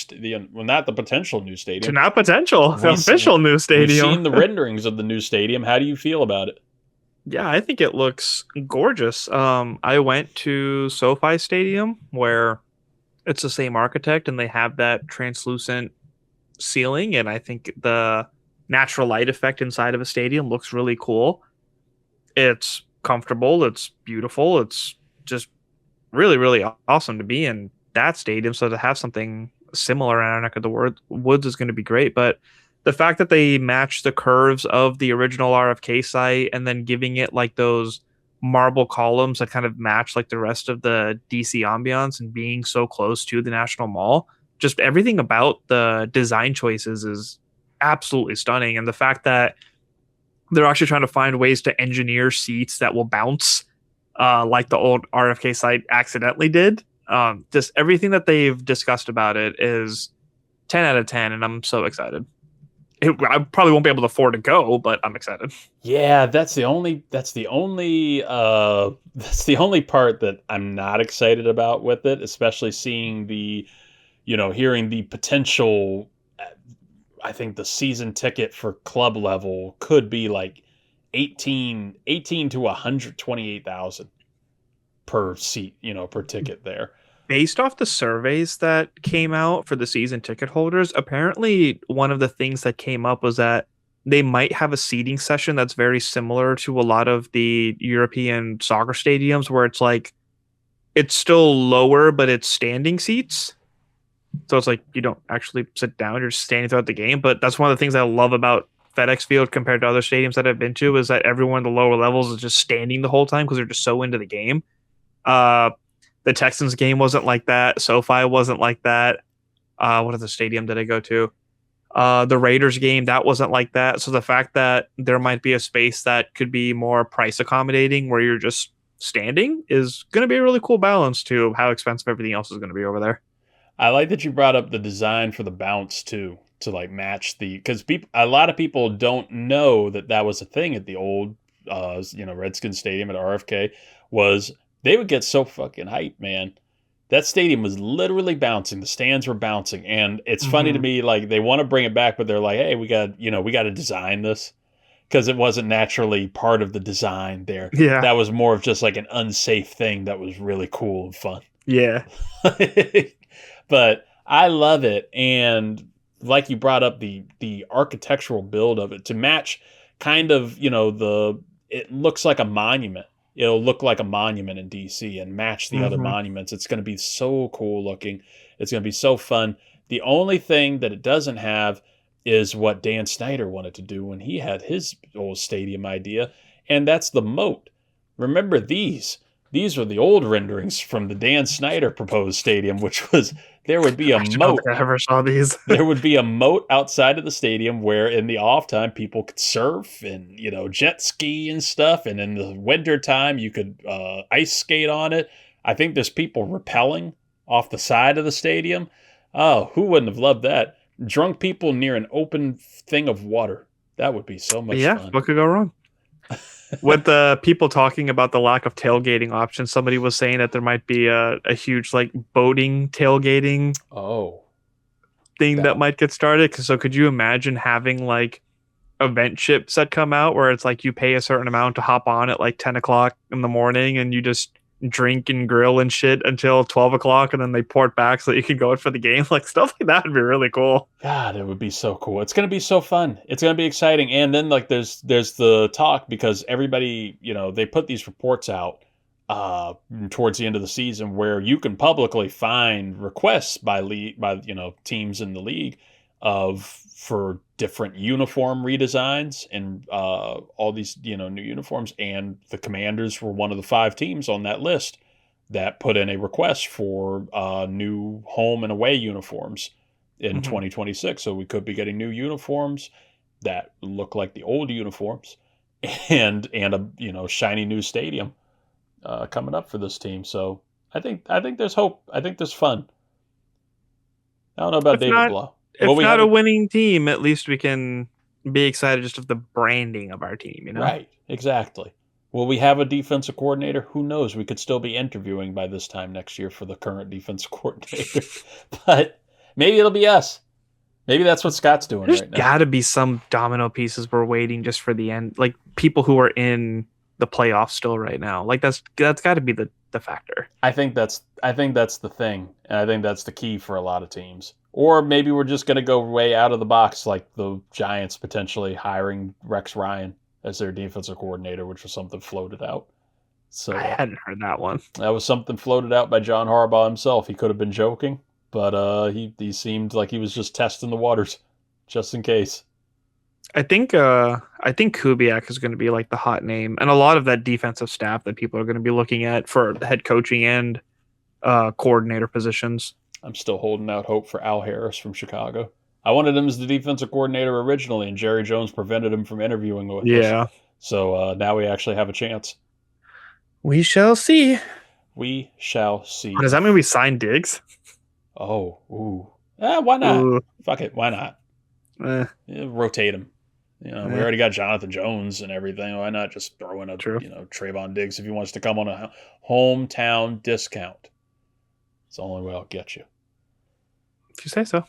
well, not the potential new To stadium. not potential, the official new We've stadium. seen the renderings of the new stadium. How do you feel about it? Yeah, I think it looks gorgeous. I went to SoFi Stadium where it's the same architect and they have that translucent ceiling, and I think the natural light effect inside of a stadium looks really cool. It's comfortable, it's beautiful, it's just really, really awesome to be in that stadium. So to have something similar in our neck of the woods is going to be great. But the fact that they match the curves of the original RFK site and then giving it like those marble columns that kind of match like the rest of the DC ambiance and being so close to the National Mall, just everything about the design choices is absolutely stunning. And the fact that they're actually trying to find ways to engineer seats that will bounce, like the old RFK site accidentally did. Just everything that they've discussed about it is 10 out of 10, and I'm so excited. I probably won't be able to afford to go, but I'm excited. Yeah, that's the only part that I'm not excited about with it, especially seeing hearing the potential. I think the season ticket for club level could be like 18 to 128,000 per seat, per ticket there. Based off the surveys that came out for the season ticket holders, apparently one of the things that came up was that they might have a seating session that's very similar to a lot of the European soccer stadiums where it's like it's still lower, but it's standing seats. So it's like you don't actually sit down, you're just standing throughout the game. But that's one of the things I love about FedEx Field compared to other stadiums that I've been to is that everyone in the lower levels is just standing the whole time because they're just so into the game. The Texans game wasn't like that. SoFi wasn't like that. What other stadium did I go to? The Raiders game, that wasn't like that. So the fact that there might be a space that could be more price accommodating where you're just standing is going to be a really cool balance to how expensive everything else is going to be over there. I like that you brought up the design for the bounce too, to like match because a lot of people don't know that was a thing at the old, Redskins Stadium at RFK was they would get so fucking hyped, man. That stadium was literally bouncing. The stands were bouncing, and it's funny to me. Like they want to bring it back, but they're like, "Hey, we got to design this," because it wasn't naturally part of the design there. Yeah, that was more of just like an unsafe thing that was really cool and fun. Yeah. But I love it, and like you brought up the architectural build of it to match kind of it looks like a monument. It'll look like a monument in DC and match the other monuments. It's going to be so cool looking. It's going to be so fun. The only thing that it doesn't have is what Dan Snyder wanted to do when he had his old stadium idea, and that's the moat. Remember these? These are the old renderings from the Dan Snyder proposed stadium, which was there would be a moat. I don't think I ever saw these. There would be a moat outside of the stadium where in the off time people could surf and jet ski and stuff, and in the winter time you could ice skate on it. I think there's people rappelling off the side of the stadium. Oh, who wouldn't have loved that? Drunk people near an open thing of water. That would be so much fun. Yeah, what could go wrong? With the people talking about the lack of tailgating options, somebody was saying that there might be a huge like boating tailgating thing that might get started. So could you imagine having like event ships that come out where it's like you pay a certain amount to hop on at like 10 o'clock in the morning and you just drink and grill and shit until 12 o'clock and then they port back so that you can go out for the game? Like stuff like that would be really cool. God, it would be so cool. It's going to be so fun. It's going to be exciting. And then like there's the talk because everybody, they put these reports out towards the end of the season where you can publicly find requests by teams in the league for different uniform redesigns and all these new uniforms, and the Commanders were one of the 5 teams on that list that put in a request for new home and away uniforms in 2026. So we could be getting new uniforms that look like the old uniforms and a shiny new stadium coming up for this team. So I think there's hope. I think there's fun. I don't know about David Blow. If not a winning team, at least we can be excited just of the branding of our team, Right, exactly. Will we have a defensive coordinator? Who knows? We could still be interviewing by this time next year for the current defensive coordinator. But maybe it'll be us. Maybe that's what Scott's doing There's right now. got to be some domino pieces we're waiting just for the end. Like people who are in the playoffs still right now. Like that's got to be the factor. I think that's the thing, and I think that's the key for a lot of teams. Or maybe we're just going to go way out of the box, like the Giants potentially hiring Rex Ryan as their defensive coordinator, which was something floated out. So I hadn't heard that one. that was something floated out by John Harbaugh himself. He could have been joking, but he seemed like he was just testing the waters, just in case. I think Kubiak is going to be like the hot name, and a lot of that defensive staff that people are going to be looking at for the head coaching and coordinator positions. I'm still holding out hope for Al Harris from Chicago. I wanted him as the defensive coordinator originally, and Jerry Jones prevented him from interviewing with us. So now we actually have a chance. We shall see. We shall see. Does that mean we sign Diggs? Oh, ooh. Why not? Ooh. Fuck it. Why not? Yeah, rotate him. We already got Jonathan Jones and everything. Why not just throw in a Trayvon Diggs if he wants to come on a hometown discount? It's the only way I'll get you. If you say so.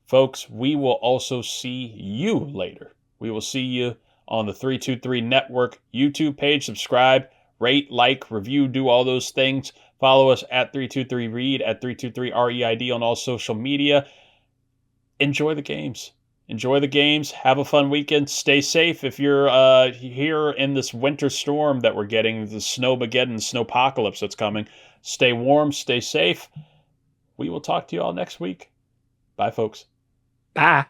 Folks, we will also see you later. We will see you on the 323 Network YouTube page. Subscribe, rate, like, review, do all those things. Follow us at 323 Reid, at 323 REID on all social media. Enjoy the games. Enjoy the games. Have a fun weekend. Stay safe. If you're here in this winter storm that we're getting, the snowmageddon, snowpocalypse that's coming, stay warm, stay safe. We will talk to you all next week. Bye, folks. Bye.